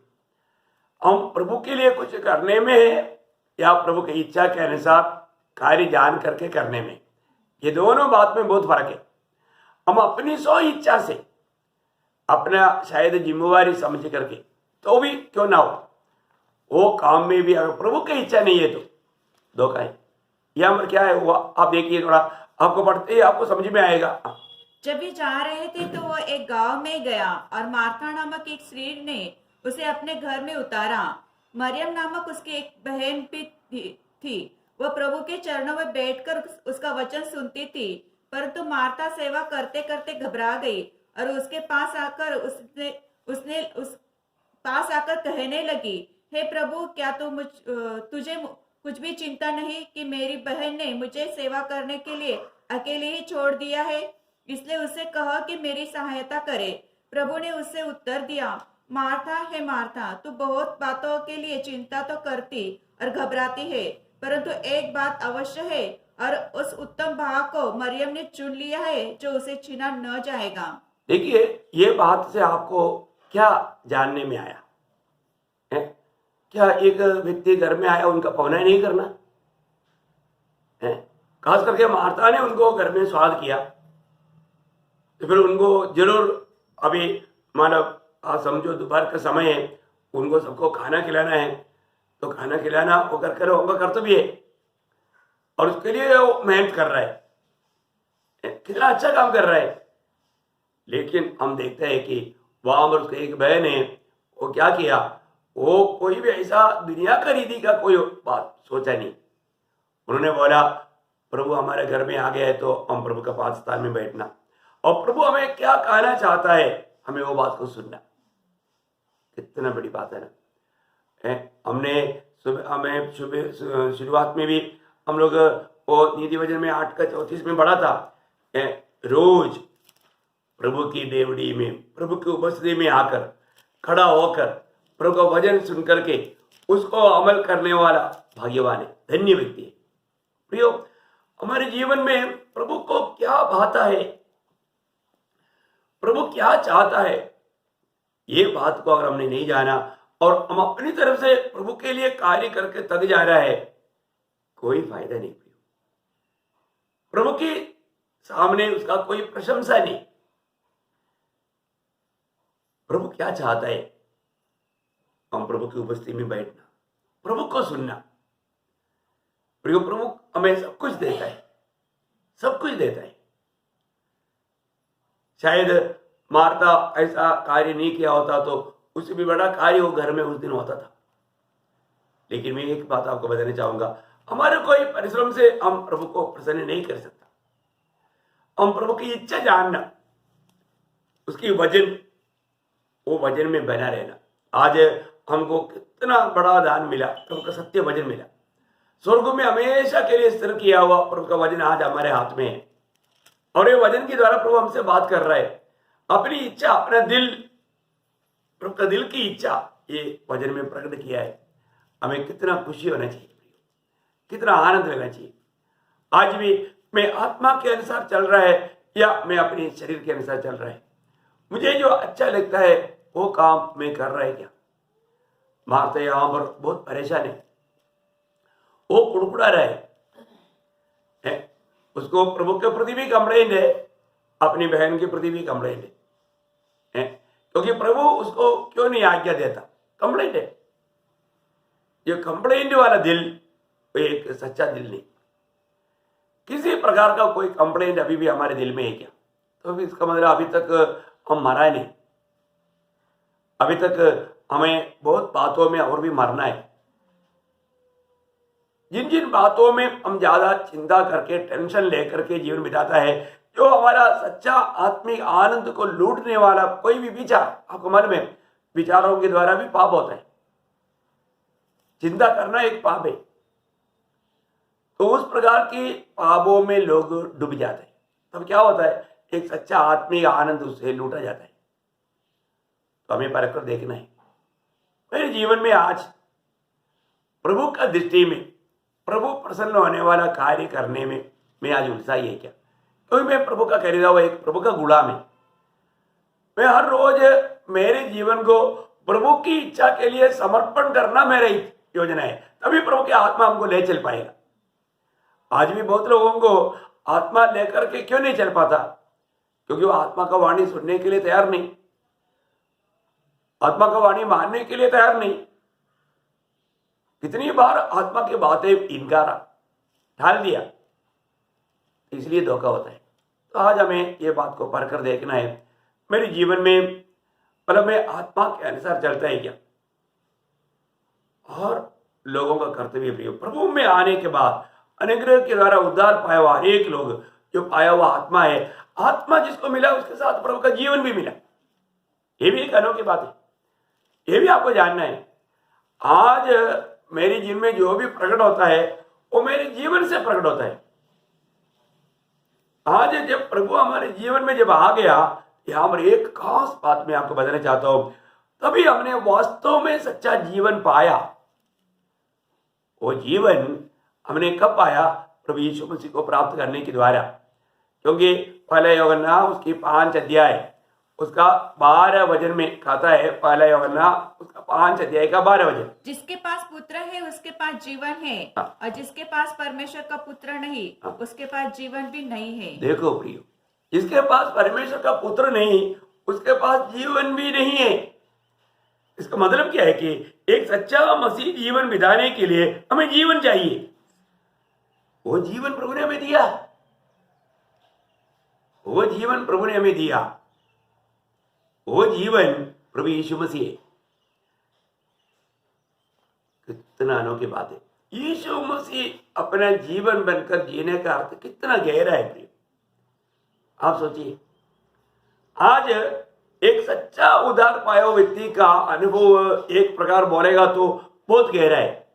A: हम प्रभु के लिए कुछ करने में है या प्रभु की इच्छा के अनुसार कार्य जान करके करने में? ये दोनों बात में बहुत फर्क है। हम अपनी सो इच्छा से अपना शायद जिम्मेवारी समझ करके तो भी क्यों ना हो, वो काम में भी अगर प्रभु की इच्छा नहीं है तो धोखा है। यहाँ पर क्या है वो आप देखिए, थोड़ा आपको पढ़ते ही आपको समझ में आएगा।
B: जब वे जा रहे थे तो वह एक गांव में गया और मार्था नामक एक स्त्री ने उसे अपने घर में उतारा। मरियम नामक उसकी एक बहन भी थी। वह प्रभु के चरणों में बैठकर उसका वचन सुनती थी, परंतु मार्था सेवा करते करते घबरा गई और उसके पास आकर उसने पास आकर कहने लगी, हे प्रभु, क्या तुझे कुछ भी चिंता नहीं कि मेरी बहन ने मुझे सेवा करने के लिए अकेले ही छोड़ दिया है? इसलिए उसे कहा कि मेरी सहायता करे। प्रभु ने उससे उत्तर दिया, मार्था है मार्था, तू बहुत बातों के लिए चिंता तो करती और घबराती है, परंतु एक बात अवश्य है और उस उत्तम भाग को मरियम ने चुन लिया है जो उसे छीना न जाएगा।
A: देखिए, ये बात से आपको क्या जानने में आया है? क्या एक व्यक्ति घर में आया उनका पौना नहीं करना है? खास करके मार्था ने उनको घर में स्वागत किया तो फिर उनको जरूर, अभी मानव आप समझो दोपहर का समय है, उनको सबको खाना खिलाना है, तो खाना खिलाना वो होगा कर्तव्य है और उसके लिए वो मेहनत कर रहा है, कितना अच्छा काम कर रहा है। लेकिन हम देखते हैं कि वहां पर उसकी एक बहन है, वो क्या किया, वो कोई भी ऐसा दुनिया का रीति का कोई बात सोचा नहीं। उन्होंने बोला, प्रभु हमारे घर में आ गया है तो हम प्रभु का पास स्थान में बैठना, और प्रभु हमें क्या कहना चाहता है हमें वो बात को सुनना। कितना बड़ी बात है ना। हमें शुरुआत में भी हम लोग वो नीति वचन में 8:34 में पढ़ा था, रोज प्रभु की डेवड़ी में, प्रभु की उपस्थिति में आकर खड़ा होकर प्रभु का वचन सुन करके उसको अमल करने वाला भाग्यवान है, धन्य व्यक्ति है। प्रियो, हमारे जीवन में प्रभु को क्या भाता है, प्रभु क्या चाहता है, ये बात को अगर हमने नहीं जाना और हम अपनी तरफ से प्रभु के लिए कार्य करके थक जा रहा है, कोई फायदा नहीं। प्रभु के सामने उसका कोई प्रशंसा नहीं। प्रभु क्या चाहता है, हम प्रभु की उपस्थिति में बैठना, प्रभु को सुनना। प्रभु हमें सब कुछ देता है, सब कुछ देता है। शायद मार्था ऐसा कार्य नहीं किया होता तो उससे भी बड़ा कार्य वो घर में उस दिन होता था। लेकिन मैं एक बात आपको बताना चाहूंगा, हमारे कोई परिश्रम से हम प्रभु को प्रसन्न नहीं कर सकता। हम प्रभु की इच्छा जानना, उसकी वचन, वो वचन में बना रहना। आज हमको कितना बड़ा दान मिला, प्रभु का सत्य वचन मिला, स्वर्ग में हमेशा के लिए स्थिर किया हुआ प्रभु का वचन आज हमारे हाथ में है, और ये वचन के द्वारा प्रभु हमसे बात कर रहा है। अपनी इच्छा, अपना दिल, प्रभु का दिल की इच्छा ये वचन में प्रकट किया है। हमें कितना खुशी होना चाहिए, कितना आनंद लेना चाहिए। आज भी मैं आत्मा के अनुसार चल रहा है या मैं अपने शरीर के अनुसार चल रहा है, मुझे जो अच्छा लगता है वो काम मैं कर रहा है क्या? मार्था यहां पर बहुत परेशान है, वो कुड़कुड़ा रहा है। उसको प्रभु के प्रति भी कंप्लेंट है, अपनी बहन के प्रति भी कंप्लेंट है, क्योंकि प्रभु उसको क्यों नहीं आज्ञा देता, कंप्लेंट है। ये कंप्लेंट वाला दिल एक सच्चा दिल नहीं। किसी प्रकार का कोई कंप्लेंट अभी भी हमारे दिल में है क्या, तो इसका मतलब अभी तक हम मरा नहीं। अभी तक हमें बहुत बातों में और भी मरना है। जिन जिन बातों में हम ज्यादा चिंता करके टेंशन लेकर के जीवन बिताता है, जो हमारा सच्चा आत्मिक आनंद को लूटने वाला कोई भी विचार, आपको मन में विचारों के द्वारा भी पाप होता है। चिंता करना एक पाप है। तो उस प्रकार के पापों में लोग डूब जाते हैं। तब क्या होता है, एक सच्चा आत्मिक आनंद उससे लूटा जाता है। तो हमें परख कर देखना है, मेरे जीवन में आज प्रभु का दृष्टि में प्रभु प्रसन्न होने वाला कार्य करने में मैं आज उत्साही है क्या? क्योंकि मैं प्रभु का खरीदा हुआ एक प्रभु का गुलाम है। मैं हर रोज मेरे जीवन को प्रभु की इच्छा के लिए समर्पण करना मेरी योजना है, तभी प्रभु की आत्मा हमको ले चल पाएगा। आज भी बहुत लोगों को आत्मा लेकर के क्यों नहीं चल पाता? क्योंकि वो आत्मा का वाणी सुनने के लिए तैयार नहीं, आत्मा का वाणी मानने के लिए तैयार नहीं। कितनी बार आत्मा की बातें इनकार ढाल दिया, इसलिए धोखा होता है। तो आज हमें ये बात को परख कर देखना है, मेरे जीवन में मतलब मैं आत्मा के अनुसार चलता है क्या? और लोगों का कर्तव्य प्रिय प्रभु में आने के बाद अनुग्रह के द्वारा उद्धार पाया हुआ एक लोग जो पाया हुआ आत्मा है, आत्मा जिसको मिला उसके साथ प्रभु का जीवन भी मिला। ये भी एक अनोखी बात है, ये भी आपको जानना है। आज मेरे जीवन में जो भी प्रकट होता है वो मेरे जीवन से प्रकट होता है। आज जब प्रभु हमारे जीवन में जब आ गया, यहां पर एक खास बात मैं आपको बताना चाहता हूं, तभी हमने वास्तव में सच्चा जीवन पाया। वो जीवन हमने कब पाया? प्रभु यीशु मसीह को प्राप्त करने के द्वारा। क्योंकि पहला यूहन्ना उसकी 5 अध्याय उसका 12 वचन में कहता है, पहला यूहन्ना उसका 5 अध्याय का 12 वचन,
B: जिसके पास पुत्र है उसके पास जीवन है, और जिसके पास परमेश्वर का पुत्र नहीं उसके पास जीवन भी नहीं है।
A: देखो प्रियो, जिसके पास परमेश्वर का पुत्र नहीं उसके पास जीवन भी नहीं है। इसका मतलब क्या है कि एक सच्चा मसीह जीवन बिताने के लिए हमें जीवन चाहिए। वो जीवन प्रभु ने हमें दिया, वो जीवन प्रभु ने हमें दिया, वो जीवन प्रभु यीशु मसीह है। कितना अनोखी बात है। यीशु मसीह अपना जीवन बनकर जीने का अर्थ कितना गहरा है प्रिय, आप सोचिए। आज एक सच्चा उद्धार पाया हुआ व्यक्ति का अनुभव एक प्रकार बोलेगा तो बहुत गहरा है।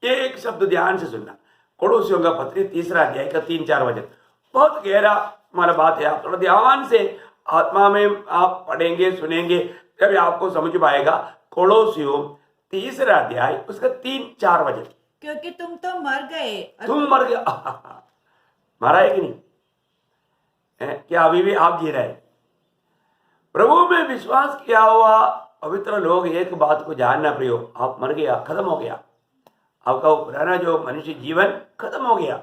A: ये एक शब्द ध्यान से सुनना, कोलोसियों का पत्री 3 अध्याय का 3-4 वचन, बहुत गहरा हमारा बात है। आप थोड़ा ध्यान से आत्मा में आप पढ़ेंगे सुनेंगे तब आपको समझ पाएगा। कोलोसियों 3 अध्याय उसका 3-4 वचन,
B: क्योंकि तुम तो मर गए।
A: तुम मर गए। मरा है कि नहीं? क्या अभी भी आप जी रहे हैं? प्रभु में विश्वास किया हुआ पवित्र लोग एक बात को जानना प्रियो, आप मर गया, खत्म हो गया, आपका वो पुराना जो मनुष्य जीवन खत्म हो गया।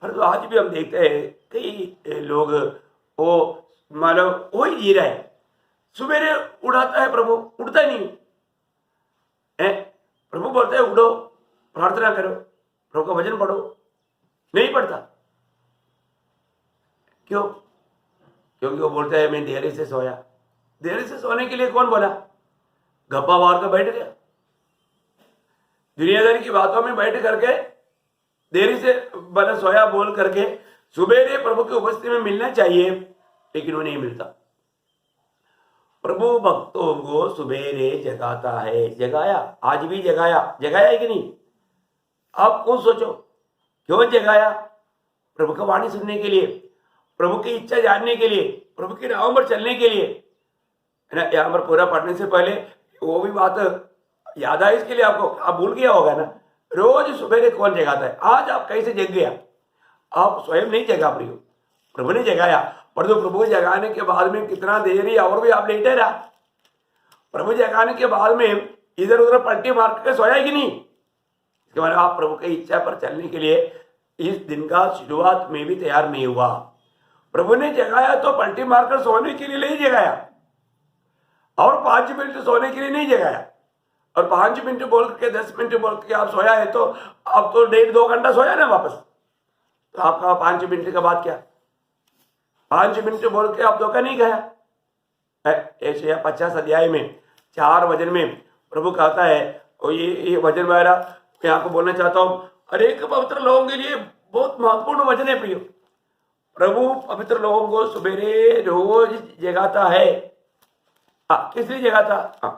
A: पर तो आज भी हम देखते हैं कई लोग वो मतलब वही जी रहे हैं। सवेरे उठाता है प्रभु, उठता नहीं है। प्रभु बोलते हैं उठो, प्रार्थना करो, प्रभु का वचन पढ़ो, नहीं पढ़ता। क्यों? क्योंकि वो बोलता है मैं देरी से सोया। देरी से सोने के लिए कौन बोला? गप्पा मार कर बैठ गया, दुनियादारी की बातों में बैठ करके देरी से बना सोया बोल करके सुबह प्रभु की उपस्थिति में मिलना चाहिए, लेकिन वो नहीं मिलता। प्रभु भक्तों को सुबेरे जगाता है, जगाया, आज भी जगाया, जगाया है कि नहीं? आप खुद सोचो, क्यों जगाया? प्रभु का वाणी सुनने के लिए, प्रभु की इच्छा जानने के लिए, प्रभु की राहों पर चलने के लिए, है ना। यहाँ पर पूरा पढ़ने से पहले वो भी बात याद है इसके लिए आपको, आप भूल गया होगा ना। रोज सुबह कौन जगाता है? आज आप कैसे जग गया? आप स्वयं नहीं जगा प्रियो, प्रभु ने जगाया। पर तो प्रभु जगाने के बाद में कितना देरी और भी आप लेटे रहा। प्रभु जगाने के बाद में इधर उधर पलटी मार के सोया कि नहीं? इसके बाद आप प्रभु की इच्छा पर चलने के लिए इस दिन का शुरुआत में भी तैयार नहीं हुआ। प्रभु ने जगाया तो पलटी मारकर सोने के लिए नहीं जगाया, और 5 मिनट सोने के लिए नहीं जगाया, और 5 मिनट बोल के 10 मिनट बोल के आप सोया है तो आप तो 1.5-2 घंटा सोया ना वापस। तो आपका 5 मिनट के बाद क्या? 5 मिनट बोल के आप धोखा नहीं खाया, ऐसे 50 अध्याय में 4 वचन में प्रभु कहता है, और ये वचन मेरा मैं आपको बोलना चाहता हूँ, हर एक पवित्र लोगों के लिए बहुत महत्वपूर्ण वचन है प्रियो। प्रभु पवित्र लोगों को सवेरे रोज जगाता है। किस लिए जगाता?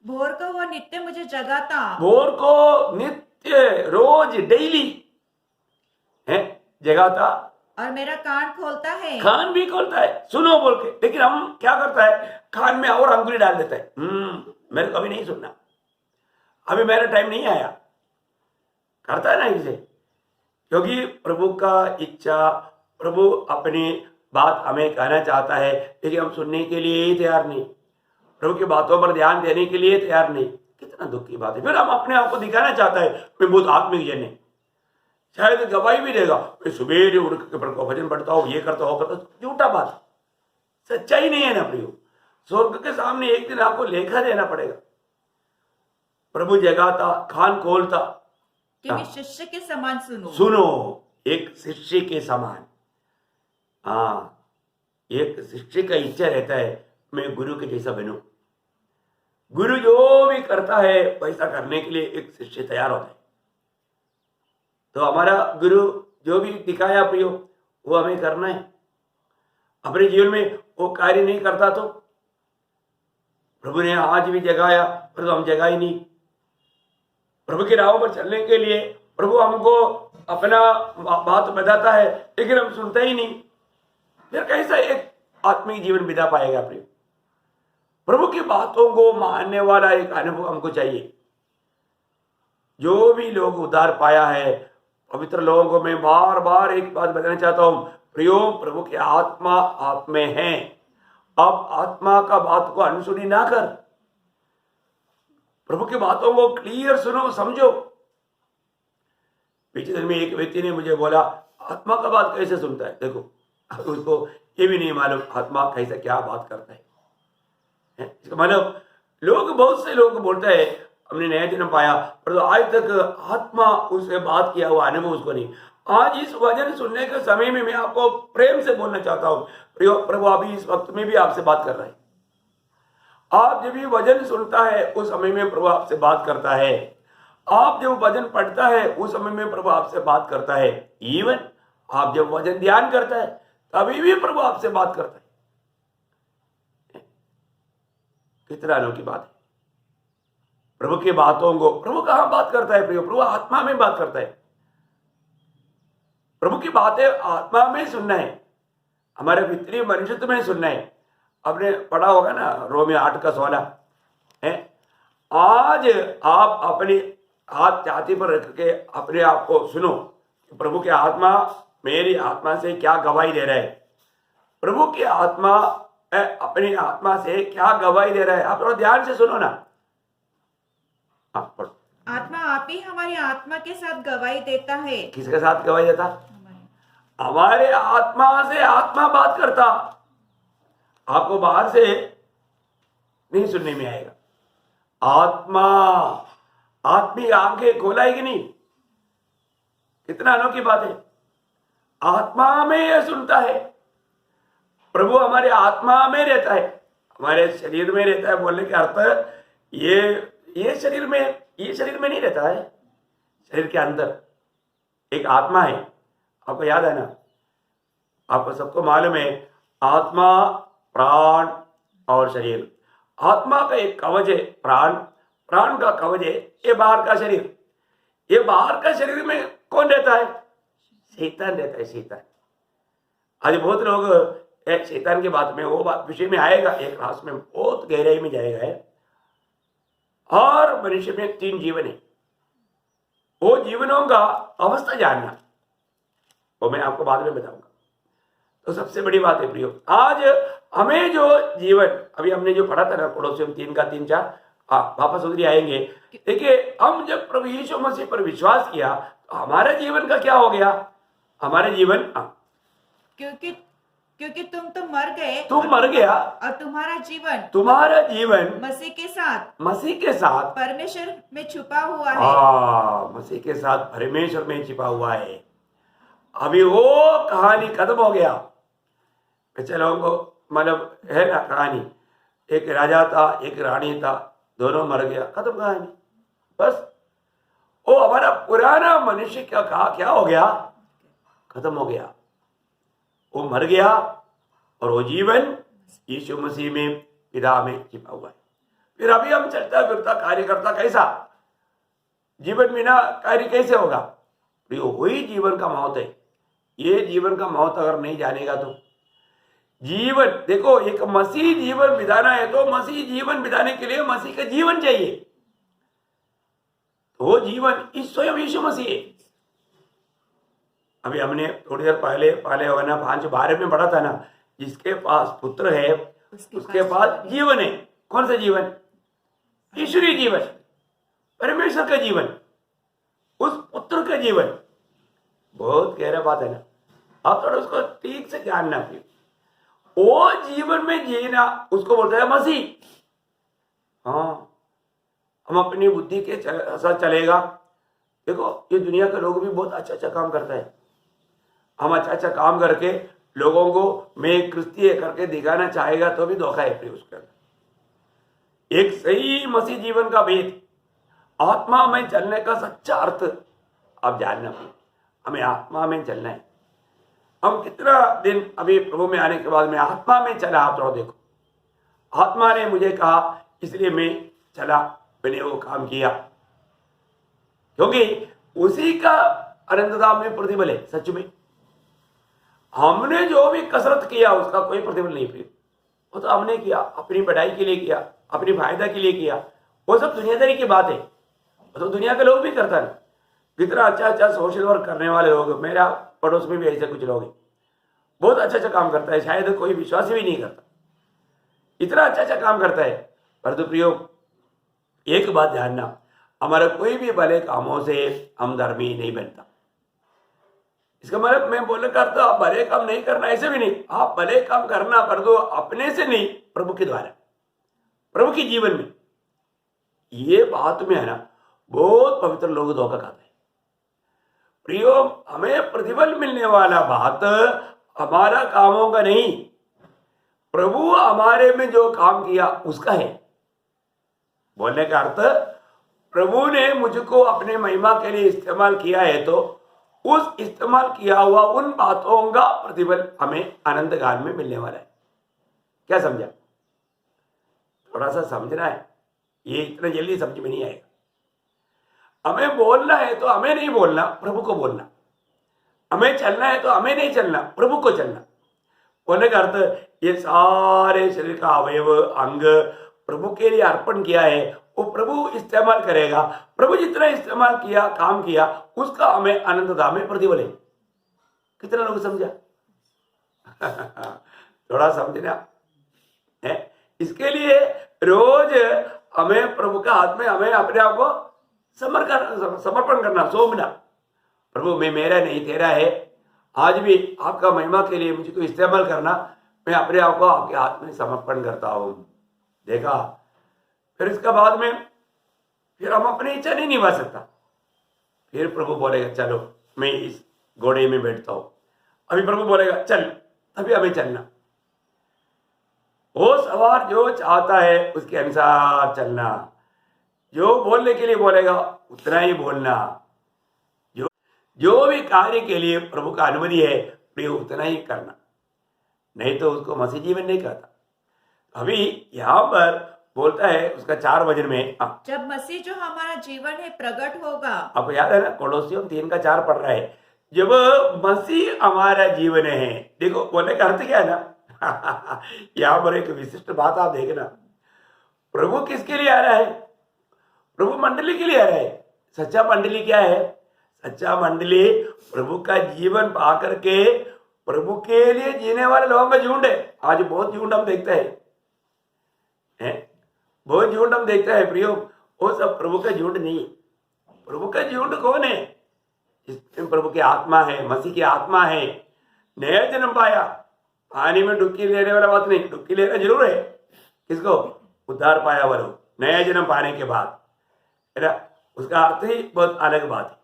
B: भोर को वो नित्य मुझे जगाता,
A: भोर को नित्य रोज डेली है जगाता,
B: और मेरा कान खोलता है।
A: कान भी खोलता है सुनो बोल के। लेकिन हम क्या करता है, कान में और अंगुली डाल देता है, मेरे को अभी नहीं सुनना, अभी मेरा टाइम नहीं आया, करता है ना इसे। क्योंकि प्रभु का इच्छा, प्रभु अपनी बात हमें कहना चाहता है, लेकिन हम सुनने के लिए ही तैयार नहीं, प्रभु की बातों पर ध्यान देने के लिए तैयार नहीं। कितना दुख की बात है। फिर हम अपने आप को दिखाना चाहता है मैं बहुत आत्मिक जन है, शायद गवाही भी देगा, मैं सुबह उठ के प्रभु का भजन पढ़ता हूँ, ये करता हूँ, झूठा बात, सच्चाई नहीं है ना प्रियो। स्वर्ग के सामने एक दिन आपको लेखा देना पड़ेगा। प्रभु जगाता, कान खोलता
B: कि मैं शिष्य के समान सुनो।
A: सुनो, एक शिष्य के समान। हाँ, एक शिष्य का इच्छा रहता है मैं गुरु के जैसा बनूं। गुरु जो भी करता है वैसा करने के लिए एक शिष्य तैयार होता है। तो हमारा गुरु जो भी दिखाया प्रियो वो हमें करना है। अपने जीवन में वो कार्य नहीं करता तो प्रभु ने आज भी जगाया, परंतु हम जगा ही नहीं। प्रभु की राहों पर चलने के लिए प्रभु हमको अपना बात बताता है, लेकिन हम सुनते ही नहीं। फिर कैसा एक आत्मिक जीवन बिता पाएगा प्रिय? प्रभु की बातों को मानने वाला एक अनुभव हमको चाहिए। जो भी लोग उद्धार पाया है, पवित्र लोगों को मैं बार बार एक बात बताना चाहता हूं, प्रियो, प्रभु की आत्मा आप में है। अब आत्मा का बात को अनसुनी ना कर, प्रभु की बातों को क्लियर सुनो, समझो। पिछले दिन में एक व्यक्ति ने मुझे बोला, आत्मा का बात कैसे सुनता है? देखो, उसको ये भी नहीं मालूम आत्मा कैसे क्या बात करता है। इसका मतलब लोग, बहुत से लोग बोलते हैं हमने नया जन्म पाया, पर तो आज तक आत्मा उससे बात किया हुआ अनुभव उसको नहीं। आज इस वचन सुनने के समय में मैं आपको प्रेम से बोलना चाहता हूँ, प्रभु अभी इस वक्त में भी आपसे बात कर रहा है। आप जब भी वचन सुनता है उस समय में प्रभु आपसे बात करता है। आप जब वचन पढ़ता है उस समय में प्रभु आपसे बात करता है। इवन आप जब वचन ध्यान करता है तभी भी प्रभु आपसे बात करता है। कितना अनोखी बात है। प्रभु की बातों को प्रभु कहां बात करता है? प्रभु आत्मा में बात करता है। प्रभु की बातें आत्मा में सुनना है, हमारे भीतरी मनुष्यत्व में सुनना है। आपने पढ़ा होगा ना रोमियो 8:16 है। आज आप अपनी हाथ छाती पर रख के अपने आप को सुनो, प्रभु की आत्मा मेरी आत्मा से क्या गवाही दे रहा है। प्रभु की आत्मा अपनी आत्मा से क्या गवाही दे रहा है, आप थोड़ा ध्यान से सुनो ना। पढ़ो।
B: आत्मा आप ही हमारी आत्मा के साथ गवाही देता है।
A: किसके साथ गवाही देता? हमारे आत्मा से आत्मा बात करता। आपको बाहर से नहीं सुनने में आएगा। आत्मा आत्मिक आंखें खोलाएगी नहीं। कितना अनोखी बात है। आत्मा में यह सुनता है। प्रभु हमारे आत्मा में रहता है, हमारे शरीर में रहता है। बोलने के अर्थ ये शरीर में नहीं रहता है। शरीर के अंदर एक आत्मा है। आपको याद है ना, आपको सबको मालूम है, आत्मा, प्राण और शरीर। आत्मा का एक कवच है प्राण, प्राण का कवच है ये बाहर का शरीर। ये बाहर का शरीर में कौन रहता है? शैतान रहता है। शैतान। आज बहुत लोग एक शैतान की बात में, वो बात विषय में आएगा, एक क्लास में बहुत गहराई में जाएगा है। और मनुष्य में 3 जीवन है। वो जीवनों का अवस्था जानना वो मैं आपको बाद में बताऊंगा। तो सबसे बड़ी बात है प्रियो, आज हमें जो जीवन अभी हमने जो पढ़ा था ना पड़ोसियों 3 का 3-4, वापस उधर आएंगे। देखिए, हम जब प्रभु यीशु मसीह पर विश्वास किया तो हमारे जीवन का क्या हो गया? हमारे जीवन
B: क्योंकि तुम तो मर गए,
A: तुम मर गया
B: और तुम्हारा जीवन मसीह के साथ परमेश्वर में छुपा हुआ है।
A: मसीह के साथ परमेश्वर में छिपा हुआ है। अभी वो कहानी खत्म हो गया। चलो मतलब है ना कहानी, एक राजा था, एक रानी था, दोनों मर गया, खत्म कहानी। बस वो हमारा पुराना मनुष्य क्या हो गया, खत्म हो गया। वो मर गया और वो जीवन यीशु मसीह में पिता में छिपा हुआ है। फिर अभी हम चलता फिरता कार्य करता कैसा जीवन बिना कार्य कैसे होगा? वही जीवन का मौत है। ये जीवन का मौत अगर नहीं जानेगा तो जीवन, देखो एक मसीह जीवन बिताना है तो मसीह जीवन बिताने के लिए मसीह का जीवन चाहिए। तो वो जीवन स्वयं यीशु मसीह है। अभी हमने थोड़ी देर पहले होगा ना 5:12 में पढ़ा था ना, जिसके पास पुत्र है उसके पास जीवन है। कौन सा जीवन? ईश्वरीय जीवन, परमेश्वर का जीवन, उस पुत्र का जीवन। बहुत गहरा बात है ना, आप थोड़ा उसको ठीक से जानना। फिर वो जीवन में जीना उसको बोलता है मसीह। हाँ, हम अपनी बुद्धि के साथ चलेगा। देखो ये दुनिया के लोग भी बहुत अच्छा काम करता है। हम अच्छा काम करके लोगों को मैं क्रिस्तीय करके दिखाना चाहेगा तो भी धोखा है। फिर उसके अंदर एक सही मसीह जीवन का भेद, आत्मा में चलने का सच्चा अर्थ आप जानना। हमें आत्मा में चलना है। हम कितना दिन अभी प्रभु में आने के बाद में आत्मा में चला, आप थोड़ा देखो। आत्मा ने मुझे कहा इसलिए मैं चला, मैंने वो काम किया, क्योंकि उसी का अनंतता में प्रतिफल है। सच में हमने जो भी कसरत किया उसका कोई प्रतिफल नहीं फिर। वो तो हमने किया, अपनी बढ़ाई के लिए किया, अपनी फायदा के लिए किया। वो सब दुनियादारी की बात है, वो तो दुनिया के लोग भी करता है। कितना अच्छा सोशल वर्क करने वाले लोग, मेरा पड़ोस में भी ऐसे कुछ लोग हैं, बहुत अच्छा काम करता है, शायद कोई विश्वास भी नहीं करता, इतना अच्छा काम करता है। परंतु प्रियो एक बात ध्यानना, हमारा कोई भी भले कामों से हम धर्मी नहीं बनता। इसका मतलब मैं बोलने का अर्थ आप भले काम नहीं करना ऐसे भी नहीं, आप भले काम करना, पर तो अपने से नहीं, प्रभु के द्वारा, प्रभु के जीवन में। ये बात में है ना, बहुत पवित्र लोग धोखा खाते हैं। प्रियो हमें प्रतिफल मिलने वाला बात हमारा कामों का नहीं, प्रभु हमारे में जो काम किया उसका है। बोलने का अर्थ प्रभु ने मुझको अपने महिमा के लिए इस्तेमाल किया है, तो उस इस्तेमाल किया हुआ उन बातों का प्रतिफल हमें अनंत काल में मिलने वाला है। क्या समझा? थोड़ा सा समझना है, ये इतना जल्दी समझ में नहीं आएगा। हमें बोलना है तो हमें नहीं बोलना, प्रभु को बोलना। हमें चलना है तो हमें नहीं चलना, प्रभु को चलना। बोलने का अर्थ ये सारे शरीर का अवयव अंग प्रभु के लिए अर्पण किया है, वो प्रभु इस्तेमाल करेगा। प्रभु जितना इस्तेमाल किया, काम किया, उसका हमें अनंतता में प्रतिफल है। कितना लोग समझा? थोड़ा समझना है। इसके लिए रोज हमें प्रभु का हाथ में हमें अपने आप को समर्पण करना, सौंपना। प्रभु मैं मेरा नहीं तेरा है, आज भी आपका महिमा के लिए मुझको इस्तेमाल करना, मैं अपने आप को आपके हाथ में समर्पण करता हूं। देखा? फिर इसका बाद में फिर हम अपनी इच्छा नहीं निभा सकता। फिर प्रभु बोलेगा चलो मैं इस घोड़े में बैठता हूं। अभी प्रभु बोलेगा चल, तभी हमें चलना। वो सवार जो चाहता है उसके अनुसार चलना, जो बोलने के लिए बोलेगा उतना ही बोलना, जो भी कार्य के लिए प्रभु का अनुमति है प्रिय उतना ही करना, नहीं तो उसको मसीह जीवन नहीं कहता। अभी यहां पर बोलता है उसका 4 वचन में,
B: जब मसीह जो हमारा जीवन है प्रकट होगा।
A: आपको याद है ना, कोलोसियों 3:4 पढ़ रहा है, जब मसीह हमारा जीवन है। देखो बोलने का अर्थ क्या है ना, यहां पर एक विशिष्ट बात आप देखना, प्रभु किसके लिए आ रहा है? प्रभु मंडली के लिए आ रहा है। सच्चा मंडली क्या है? सच्चा मंडली प्रभु का जीवन पा करके प्रभु के लिए जीने वाले लोगों का झुंड है। आज बहुत झुंड हम देखते हैं, बहुत झुंड हम देखते हैं प्रियो, वो सब प्रभु का झुंड नहीं। प्रभु का झुंड कौन है? इसमें प्रभु की आत्मा है, मसीह की आत्मा है। नया जन्म पाया, पानी में डुबकी लेने वाला बात नहीं, डुबकी लेना जरूर है। किसको? उद्धार पाया वो लोग नया जन्म पाने के बाद, है ना, उसका अर्थ ही बहुत अलग बात है।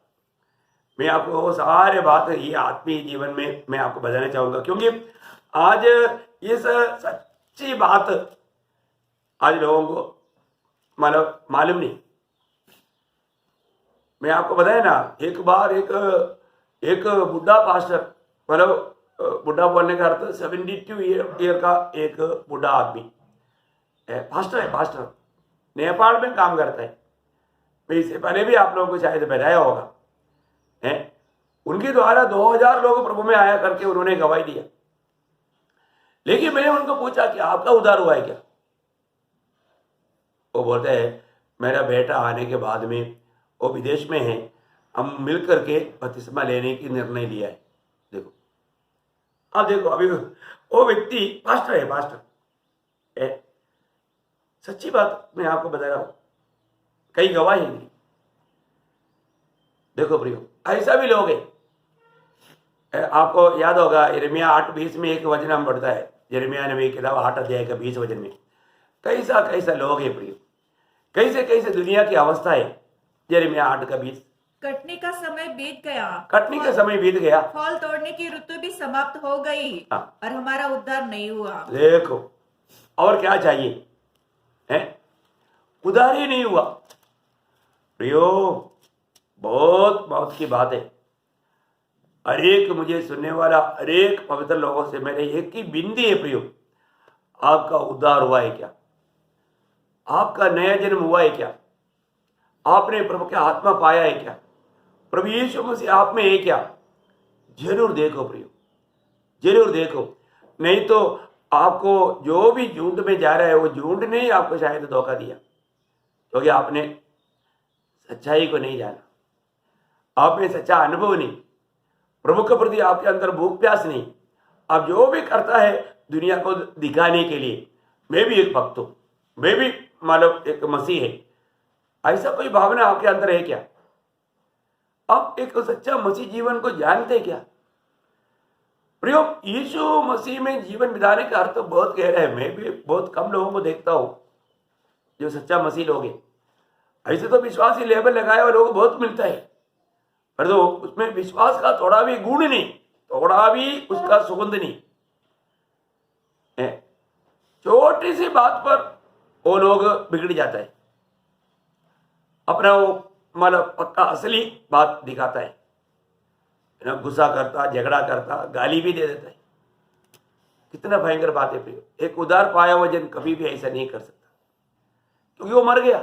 A: मैं आपको वो सारे बात ये आत्मीय जीवन में मैं आपको बताना चाहूंगा, क्योंकि आज इस सच्ची बात आज लोगों को मतलब मालूम नहीं। मैं आपको बताया ना, एक बार एक बुढ़ा पास्टर, मतलब बुढ़ा बोलने का अर्थ 72 ईयर का एक बुढ़ा आदमी पास्टर है, पास्टर नेपाल में काम करता है। मैं इससे पहले भी आप लोगों को शायद बताया होगा है। उनके द्वारा 2000 लोग प्रभु में आया करके उन्होंने गवाही दिया। लेकिन मैंने उनको पूछा कि आपका उद्धार हुआ है क्या? वो बोलते हैं मेरा बेटा आने के बाद में वो विदेश में है, हम मिल करके बपतिस्मा लेने की निर्णय लिया है। देखो, अब देखो, अभी वो व्यक्ति पास्टर है, पास्टर है। सच्ची बात मैं आपको बता रहा हूं, कई गवाही नहीं। देखो प्रियो, ऐसा भी लोग है। आपको याद होगा यिर्मयाह 8:20 में एक वचन हम पढ़ता है, यिर्मयाह नबी की किताब 8 अध्याय का 20 वचन में। कैसा कैसा लोग है प्रियो, कैसे कैसे दुनिया की अवस्था है। यिर्मयाह 8 का 20,
B: कटने का समय बीत गया,
A: कटने का समय बीत गया,
B: फल तोड़ने की ऋतु भी समाप्त हो गई,
A: हाँ।
B: और हमारा उद्धार नहीं हुआ।
A: देखो, और क्या चाहिए है? उद्धार ही नहीं हुआ प्रियो। बहुत मौत की बात है। हर एक मुझे सुनने वाला, हर एक पवित्र लोगों से मेरे एक ही विनती है प्रियो, आपका उद्धार हुआ है क्या? आपका नया जन्म हुआ है क्या? आपने प्रभु के आत्मा पाया है क्या? प्रभु यीशु मसीह आप में है क्या? जरूर देखो प्रियो, जरूर देखो। नहीं तो आपको जो भी झूठ में जा रहा है, वो झूठ ने ही आपको शायद धोखा दिया, क्योंकि आपने सच्चाई को नहीं जाना, आपने सच्चा अनुभव नहीं, प्रभु के प्रति आपके अंदर भूख प्यास नहीं। आप जो भी करता है दुनिया को दिखाने के लिए, मैं भी एक भक्त हूं, मैं भी मतलब एक मसीह है, ऐसा कोई भावना आपके अंदर है क्या? आप एक सच्चा मसीह जीवन को जानते क्या प्रियो? यीशु मसीह में जीवन बिताने का अर्थ तो बहुत गहरा है। मैं भी बहुत कम लोगों को देखता हूं जो सच्चा मसीह लोग हैं। ऐसे तो विश्वासी लेबल लगाए हुए लोग बहुत मिलता है, पर तो उसमें विश्वास का थोड़ा भी गुण नहीं, थोड़ा भी उसका सुगंध नहीं है। छोटी सी बात पर वो लोग बिगड़ जाता है, अपना वो मतलब पक्का असली बात दिखाता है ना, गुस्सा करता, झगड़ा करता, गाली भी दे देता है। कितना भयंकर बात है प्रियो। एक उद्धार पाया हुआ जन कभी भी ऐसा नहीं कर सकता, क्योंकि वो मर गया।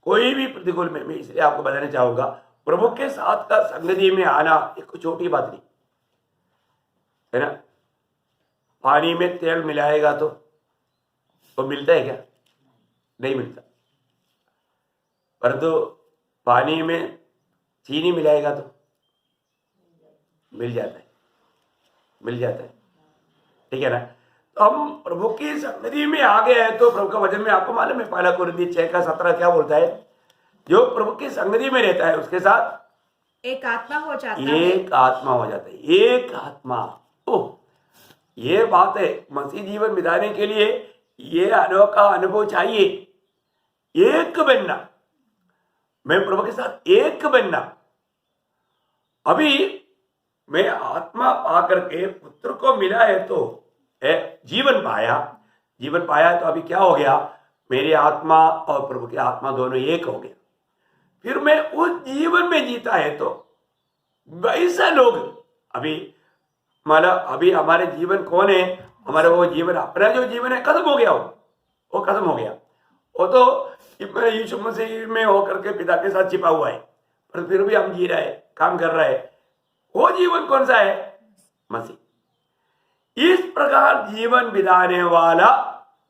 A: कोई भी प्रतिकूल में, मैं इसलिए आपको बताना चाहूंगा, प्रभु के साथ का संगति में आना एक छोटी बात नहीं है ना। पानी में तेल मिलाएगा तो वो मिलता है क्या? नहीं मिलता। परंतु पानी में चीनी मिलाएगा तो मिल जाता है, मिल जाता है। ठीक है ना। तो हम प्रभु की संगति में आ गए हैं, तो प्रभु का वचन में आपको मालूम है 1 कोरिन्थियों 6 का 17 क्या बोलता है? जो प्रभु की संगति में रहता है उसके साथ
B: एक आत्मा हो जाता है।
A: एक आत्मा हो जाता है, एक आत्मा। ओह, ये बात है। मसीह जीवन बिताने के लिए ये अनोखा अनुभव चाहिए, एक बनना, मैं प्रभु के साथ एक बनना। अभी मैं आत्मा पा करके पुत्र को मिला है तो जीवन पाया, जीवन पाया है तो अभी क्या हो गया? मेरी आत्मा और प्रभु की आत्मा दोनों एक हो गया। फिर मैं उस जीवन में जीता है तो वैसा लोग अभी मतलब अभी हमारे जीवन कौन है? हमारा वो जीवन, अपना जो जीवन है खत्म हो गया, वो खत्म हो गया। वो तो यीशु मसीह में होकर के पिता के साथ छिपा हुआ है, पर फिर भी हम जी रहे हैं, काम कर रहे हैं। वो जीवन कौन सा है? मसीह। इस प्रकार जीवन बिताने वाला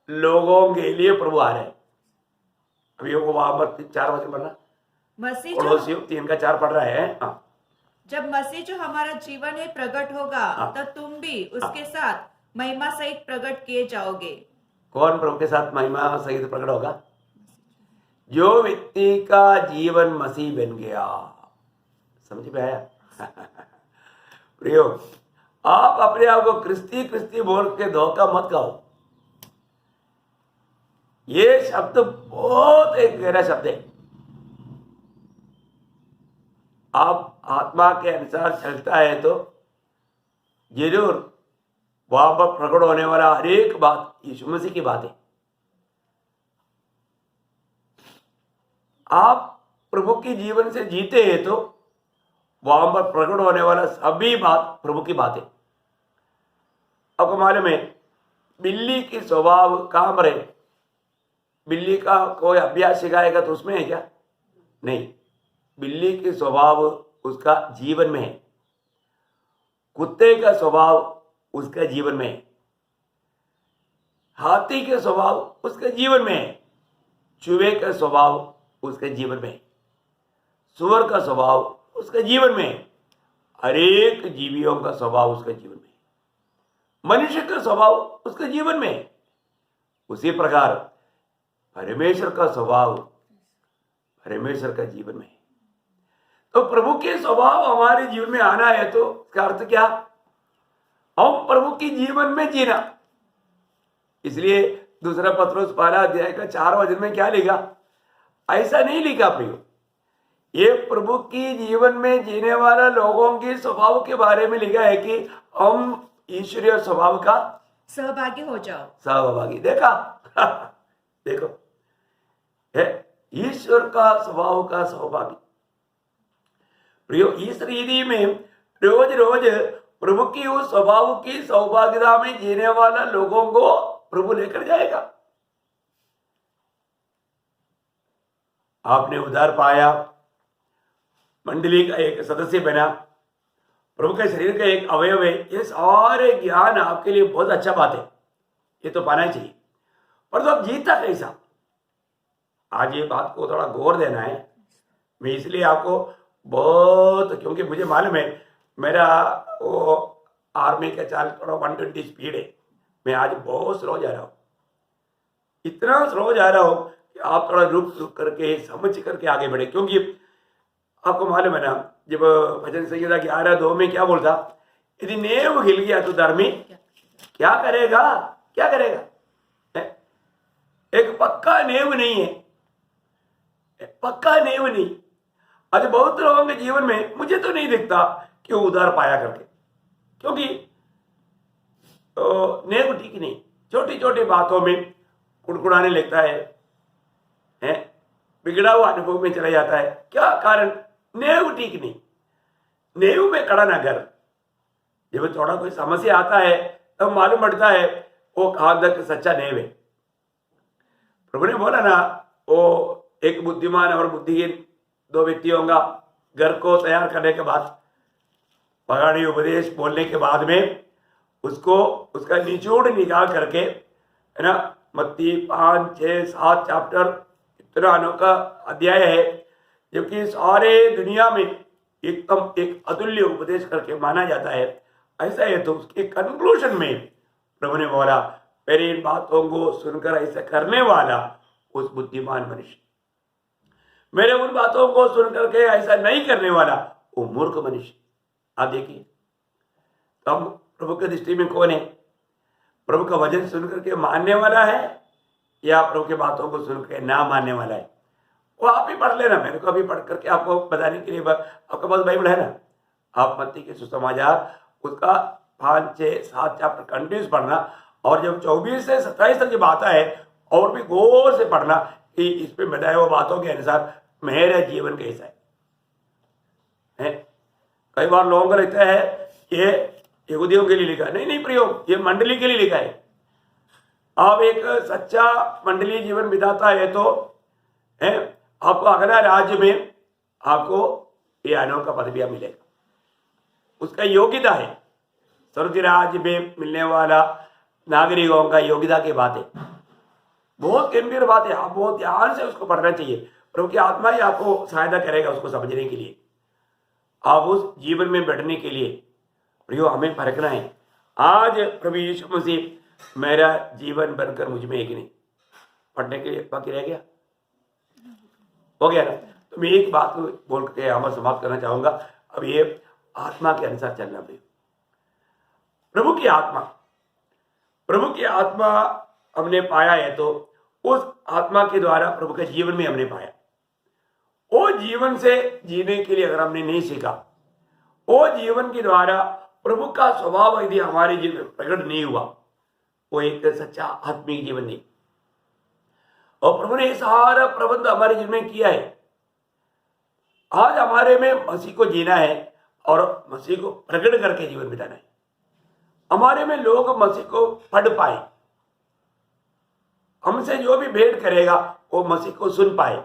A: लोगों के लिए प्रभु आ रहे हैं। अभी वो वहां पर 4 वचन पढ़ रहा,
B: मसीह
A: पड़ोसियों 3 का 4 पढ़ रहा है। हाँ।
B: जब मसीह जो हमारा जीवन है प्रकट होगा, तब तुम भी उसके साथ महिमा सहित प्रकट किए जाओगे। कौन
A: प्रभु के साथ महिमा सहित प्रकट होगा? जो व्यक्ति का जीवन मसीह बन गया। समझ में आया? प्रियो, आप अपने आप को क्रिस्ती क्रिस्ती बोल के धोखा मत खाओ। ये शब्द बहुत एक गहरा शब्द है। आप आत्मा के अनुसार चलता है तो जरूर वहां पर प्रकट होने वाला हर एक बात यीशु मसीह की बात है। आप प्रभु के जीवन से जीते हैं तो वहां पर प्रकट होने वाला सभी बात प्रभु की बात है। आपको मालूम है बिल्ली की स्वभाव कहां पर है? बिल्ली का कोई अभ्यास सिखाएगा तो उसमें है क्या? नहीं, बिल्ली की स्वभाव उसका जीवन में है। कुत्ते का स्वभाव उसका जीवन में है। हाथी के स्वभाव उसके जीवन में है। चूहे का स्वभाव उसके जीवन में है। सुअर का स्वभाव उसके जीवन में है। हरेक जीवियों का स्वभाव उसके जीवन में है। मनुष्य का स्वभाव उसके जीवन में है। उसी प्रकार परमेश्वर का स्वभाव परमेश्वर का जीवन में है। तो प्रभु के स्वभाव हमारे जीवन में आना है तो इसका अर्थ क्या? हम प्रभु के जीवन में जीना। इसलिए दूसरा पत्रोस 12 अध्याय का 4 वचन में क्या लिखा? ऐसा नहीं लिखा प्रियो, ये प्रभु की जीवन में जीने वाला लोगों के स्वभाव के बारे में लिखा है कि हम ईश्वरीय स्वभाव का
B: सहभागी हो जाओ।
A: सहभागी। देखा देखो, है ईश्वर का स्वभाव का सहभागी। प्रियो, इस रीति में रोज रोज प्रभु की उस स्वभाव की सौभाग्यता में जीने वाला लोगों को प्रभु लेकर जाएगा। आपने उद्धार पाया, मंडली का एक सदस्य बना, प्रभु के शरीर का एक अवयव है, ये सारे ज्ञान आपके लिए बहुत अच्छा बात है, ये तो पाना चाहिए। पर तो अब जीता कैसा? आज ये बात को थोड़ा गौर देना है। मैं इसलिए आपको बहुत, क्योंकि मुझे मालूम है मेरा वो आर्मी का चाल थोड़ा 120 स्पीड है, मैं आज बहुत स्लो जा रहा हूँ, इतना स्लो जा रहा हूँ कि आप थोड़ा रुक करके समझ करके आगे बढ़े। क्योंकि आपको मालूम है ना, जब भजन संहिता 11:2 में क्या बोलता? यदि नेव हिल गया तो धर्मी क्या करेगा? क्या करेगा? एक पक्का नेव नहीं है, पक्का नेव नहीं। आज बहुत लोगों के जीवन में मुझे तो नहीं दिखता कि वो उद्धार पाया करके, क्योंकि नेव ठीक नहीं, छोटी छोटी बातों में कुड़कुड़ाने लगता है, बिगड़ा हुआ अनुभव में चला जाता है। क्या कारण? नेव ठीक नहीं, नेव में खड़ा ना कर। जब थोड़ा कोई समस्या आता है तब मालूम पड़ता है वो कहां तक सच्चा नेव है। प्रभु ने बोला ना, वो एक बुद्धिमान और बुद्धिहीन 2 व्यक्तियों का घर को तैयार करने के बाद, पगाड़ी उपदेश बोलने के बाद में उसको उसका निचोड़ निकाल करके, है ना, मत्ती 5, 6, 7 चैप्टर, इतना अनोखा अध्याय है, जबकि सारे दुनिया में एकदम एक अतुल्य उपदेश करके माना जाता है। ऐसा है तो उसके कंक्लूजन में प्रभु ने बोला, मेरी इन बातों को सुनकर ऐसा करने वाला उस बुद्धिमान मनुष्य, मेरे उन बातों को सुनकर के ऐसा नहीं करने वाला वो मूर्ख मनुष्य। आप देखिए, तो हम प्रभु की दृष्टि में कौन है? प्रभु का वचन सुनकर के मानने वाला है या प्रभु की बातों को सुनकर ना मानने वाला है? वो आप ही पढ़ लेना, मेरे को अभी पढ़ करके आपको बताने के लिए आपके पास बाइबल है ना, आप मत्ती के सुसमाचार उसका 5, 6, 7 चैप्टर कंटिन्यूस पढ़ना, और जब 24 से 27 तक की बात है और भी गौर से पढ़ना कि इस पे बताए हुए बातों के अनुसार मेरा जीवन कैसा है। कई बार लोगों का लगता है ये यहूदियों के लिए लिखा है, नहीं प्रियो, ये मंडली के लिए लिखा है। आप एक सच्चा मंडली जीवन बिताता है तो आपको अगला राज्य में आपको ये अनोखा पदवियां मिलेगा, उसका योग्यता है। स्वर्ग राज्य में मिलने वाला नागरिकों का योग्यता की बात है, बहुत गंभीर बात है। आप बहुत ध्यान से उसको पढ़ना चाहिए, प्रभु की आत्मा ही आपको सहायता करेगा उसको समझने के लिए, आप उस जीवन में बैठने के लिए। प्रियो, हमें परखना है आज प्रभु यीशु मसीह मेरा जीवन बनकर मुझ में है कि नहीं। पढ़ने के लिए बाकी रह गया, हो गया ना? तो मैं एक बात बोल के हमें समाप्त करना चाहूंगा। अब ये आत्मा के अनुसार चलना भी, प्रभु की आत्मा, प्रभु की आत्मा हमने पाया है तो उस आत्मा के द्वारा प्रभु के जीवन में हमने पाया। वो जीवन से जीने के लिए अगर हमने नहीं सीखा, वो जीवन के द्वारा प्रभु का स्वभाव यदि हमारे जीवन में प्रकट नहीं हुआ, वो एक सच्चा आत्मिक जीवन नहीं। और प्रभु ने सारा प्रबंध हमारे जीवन में किया है। आज हमारे में मसीह को जीना है और मसीह को प्रकट करके जीवन बिताना है। हमारे में लोग मसीह को पढ़ पाए, हमसे जो भी भेंट करेगा वो मसीह को सुन पाए।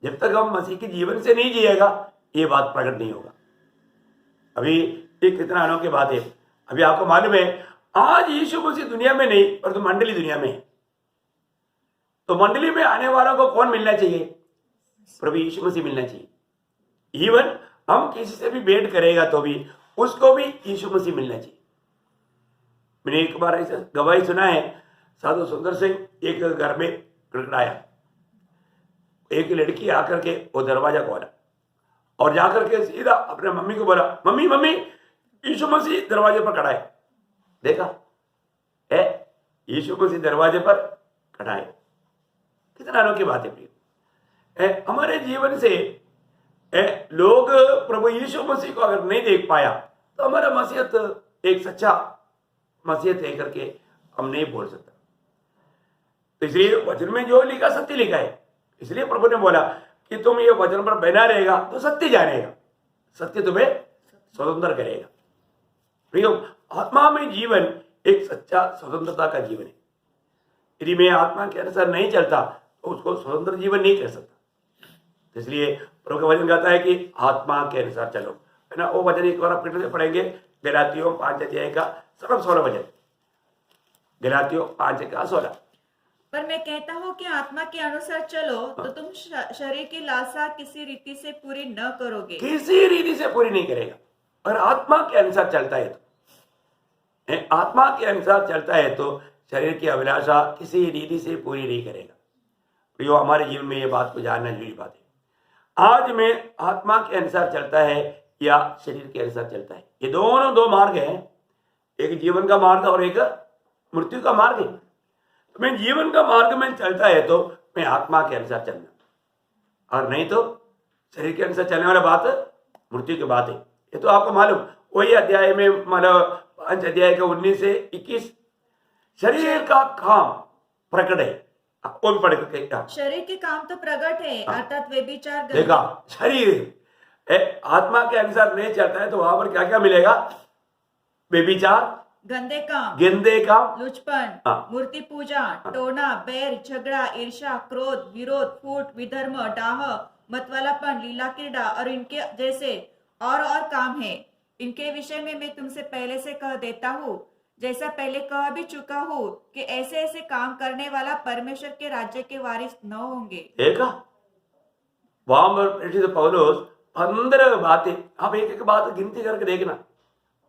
A: जब तक हम मसीह के जीवन से नहीं जिएगा ये बात प्रकट नहीं होगा। अभी ये कितना अनोखी बात है। अभी आपको मालूम है आज यीशु मसीह दुनिया में नहीं परंतु मंडली दुनिया में है। तो मंडली में आने वालों को कौन मिलना चाहिए? प्रभु यीशु मसीह मिलना चाहिए। इवन हम किसी से भी भेंट करेगा तो भी उसको भी यीशु मसीह मिलना चाहिए। मैंने एक बार ऐसा गवाही सुना है, साधु सुंदर सिंह एक घर में खड़खड़ाया, एक लड़की आकर के वो दरवाजा खोला और जाकर के सीधा अपने मम्मी को बोला, मम्मी मम्मी यीशु मसीह दरवाजे पर खड़ा है। देखा है, यीशु मसीह दरवाजे पर खड़ा है। कितना अनोखी बात है प्रिय। हमारे जीवन से लोग प्रभु यीशु मसीह को अगर नहीं देख पाया तो हमारा मसीहत एक सच्चा मसीहत है करके हम नहीं बोल सकता। तो इसलिए वचन में जो लिखा सत्य लिखा है, इसलिए प्रभु ने बोला कि तुम ये वचन पर बना रहेगा तो सत्य जानेगा, सत्य तुम्हें स्वतंत्र करेगा। प्रियो, आत्मा में जीवन एक सच्चा स्वतंत्रता का जीवन है। यदि मैं आत्मा के अनुसार नहीं चलता तो उसको स्वतंत्र जीवन नहीं कह सकता। इसलिए प्रभु का वचन कहता है कि आत्मा के अनुसार चलो, है ना। वो वचन एक बार फिर से पढ़ेंगे, गलातियों 5 अध्याय का 16 वचन, गलातियों 5:16।
B: पर मैं कहता हूँ कि आत्मा के अनुसार चलो तो तुम शरीर की लालसा किसी रीति से पूरी न करोगे।
A: किसी रीति से पूरी नहीं करेगा। और आत्मा के अनुसार चलता है तो, आत्मा के अनुसार चलता है तो शरीर की अभिलाषा किसी रीति से पूरी नहीं करेगा। प्रियो, हमारे जीवन में ये बात को जानना जरूरी बात है। आज में आत्मा के अनुसार चलता है या शरीर के अनुसार चलता है, ये दोनों दो मार्ग हैं। एक जीवन का मार्ग और एक मृत्यु का मार्ग है। तो मैं जीवन का मार्ग में चलता है तो मैं आत्मा के अनुसार चलना, और नहीं तो शरीर के अनुसार चलने वाला बात मृत्यु की बात है। ये तो आपको मालूम, वही अध्याय में मतलब 5 अध्याय का 19 से 21, शरीर का काम प्रकट है। वो भी पढ़ के
B: शरीर के काम तो प्रकट है, अर्थात व्यभिचार,
A: देखा, शरीर आत्मा के अनुसार नहीं चलता है तो वहां पर क्या क्या मिलेगा? व्यभिचार,
B: गंदे काम,
A: गंदे काम,
B: लुचपन, मूर्ति पूजा, टोना, बैर, झगड़ा, ईर्ष्या, क्रोध, विरोध, फूट, विधर्म, डाह, मतवालापन, लीला क्रीड़ा और इनके जैसे और काम है। इनके विषय में मैं तुमसे पहले से कह देता हूँ, जैसा पहले कह भी चुका हूँ कि ऐसे ऐसे काम करने वाला परमेश्वर के राज्य के वारिस न होंगे।
A: देखा, वहां पर पौलुस 15 बातें, आप एक एक बात गिनती करके देखना,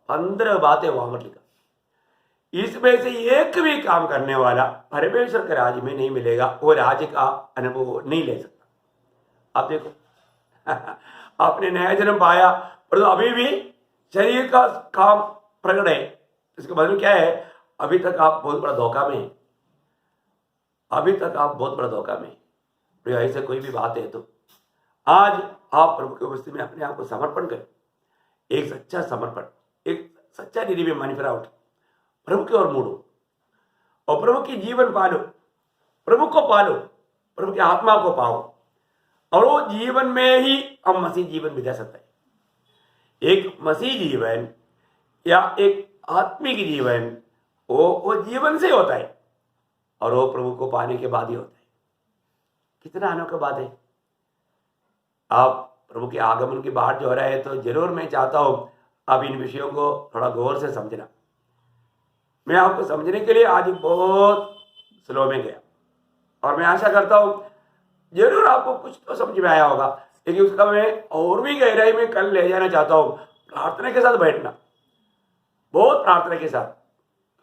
A: 15 बातें वहां पर लिखा। इसमें से एक भी काम करने वाला परमेश्वर के राज्य में नहीं मिलेगा, वो राज्य का अनुभव नहीं ले सकता। आप देखो आपने नया जन्म पाया पर तो अभी भी शरीर का काम प्रकट है। इसका मतलब क्या है? अभी तक आप बहुत बड़ा धोखा में हैं, अभी तक आप बहुत बड़ा धोखा में हैं। ऐसे कोई भी बात है तो आज आप प्रभु की उपस्थिति में अपने आप को समर्पण करें, एक सच्चा समर्पण, एक सच्चा निधि में मन फिरा उठ, प्रभु की ओर मुड़ो और प्रभु की जीवन पालो, प्रभु को पालो, प्रभु की आत्मा को पाओ, और वो जीवन में ही हम मसीह जीवन बिता सकते हैं। एक मसीह जीवन या एक आत्मिक जीवन वो जीवन से होता है और वो प्रभु को पाने के बाद ही होता है। कितना अनोखा बात है। आप प्रभु के आगमन की बात जो हो रहा है तो जरूर मैं चाहता हूं आप इन विषयों को थोड़ा गौर से समझना। मैं आपको समझने के लिए आज बहुत स्लो में गया और मैं आशा करता हूं जरूर आपको कुछ तो समझ में आया होगा, लेकिन उसका मैं और भी गहराई में कल ले जाना चाहता हूं। प्रार्थना के साथ बैठना, बहुत प्रार्थना के साथ,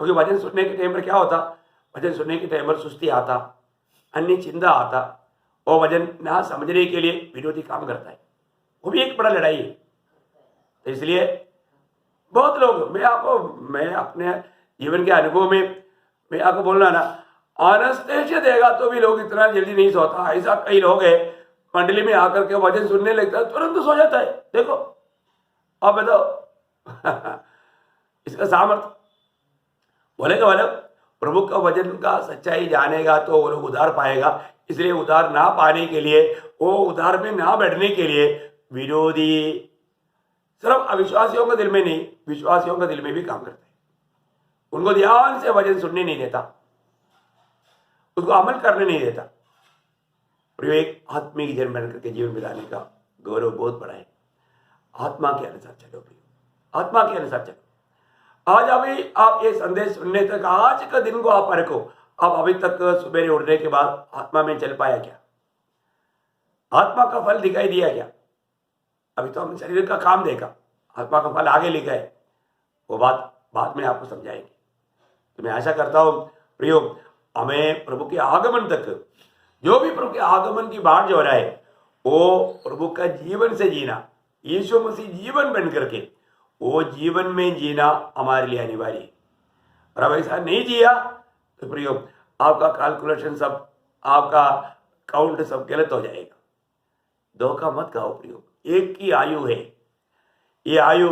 A: क्योंकि वचन सुनने के टाइम पर क्या होता, वचन सुनने के टाइम पर सुस्ती आता, अन्य चिंता आता, वो वचन ना समझने के लिए विरोधी काम करता है। वो भी एक बड़ा लड़ाई है। तो इसलिए बहुत लोग, मैं अपने जीवन के अनुभव में मैं आपको बोलना ना, एनेस्थीसिया देगा तो भी लोग इतना जल्दी नहीं सोता। ऐसा कई लोग है मंडली में आकर के वचन सुनने लगता है तुरंत सो जाता है। देखो आप बताओ इसका सामर्थ्य बोलेगा मतलब प्रभु का वचन का सच्चाई जानेगा तो वो लोग उद्धार पाएगा। इसलिए उद्धार ना पाने के लिए, वो उद्धार में ना बैठने के लिए विरोधी सिर्फ अविश्वासियों के दिल में नहीं, विश्वासियों के दिल में भी काम करते हैं। उनको ध्यान से वचन सुनने नहीं देता, उसको अमल करने नहीं देता। और एक आत्मिक जन बन करके जीवन बिताने का गौरव बहुत बड़ा है। आत्मा के अनुसार चलो प्रियो, आत्मा के अनुसार चलो। आज अभी आप ये संदेश सुनने तक, आज का दिन को आप परखो। आप अभी तक सुबह उठने के बाद आत्मा में चल पाया क्या? आत्मा का फल दिखाई दिया क्या? अभी तो हम शरीर का काम देखा, आत्मा का फल आगे लिखा है, वो बात बाद में आपको समझाएंगे। तो मैं आशा करता हूं प्रियो, हमें प्रभु के आगमन तक, जो भी प्रभु के आगमन की बात जो हो रहा है, वो प्रभु का जीवन से जीना, यीशु मसीह जीवन बन करके वो जीवन में जीना हमारे लिए अनिवार्य है। और अब ऐसा नहीं जिया तो प्रियो, आपका कैलकुलेशन सब, आपका काउंट सब गलत हो जाएगा। धोखा मत खाओ प्रियो, एक ही आयु है। ये आयु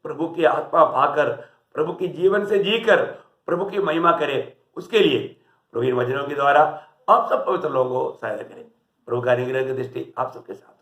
A: प्रभु की आत्मा पाकर, प्रभु की जीवन से जीकर प्रभु की महिमा करे, उसके लिए प्रभु इन वचनों के द्वारा आप सब पवित्र लोगों को सहायता करें। प्रभु का अनुग्रह की दृष्टि आप सबके साथ।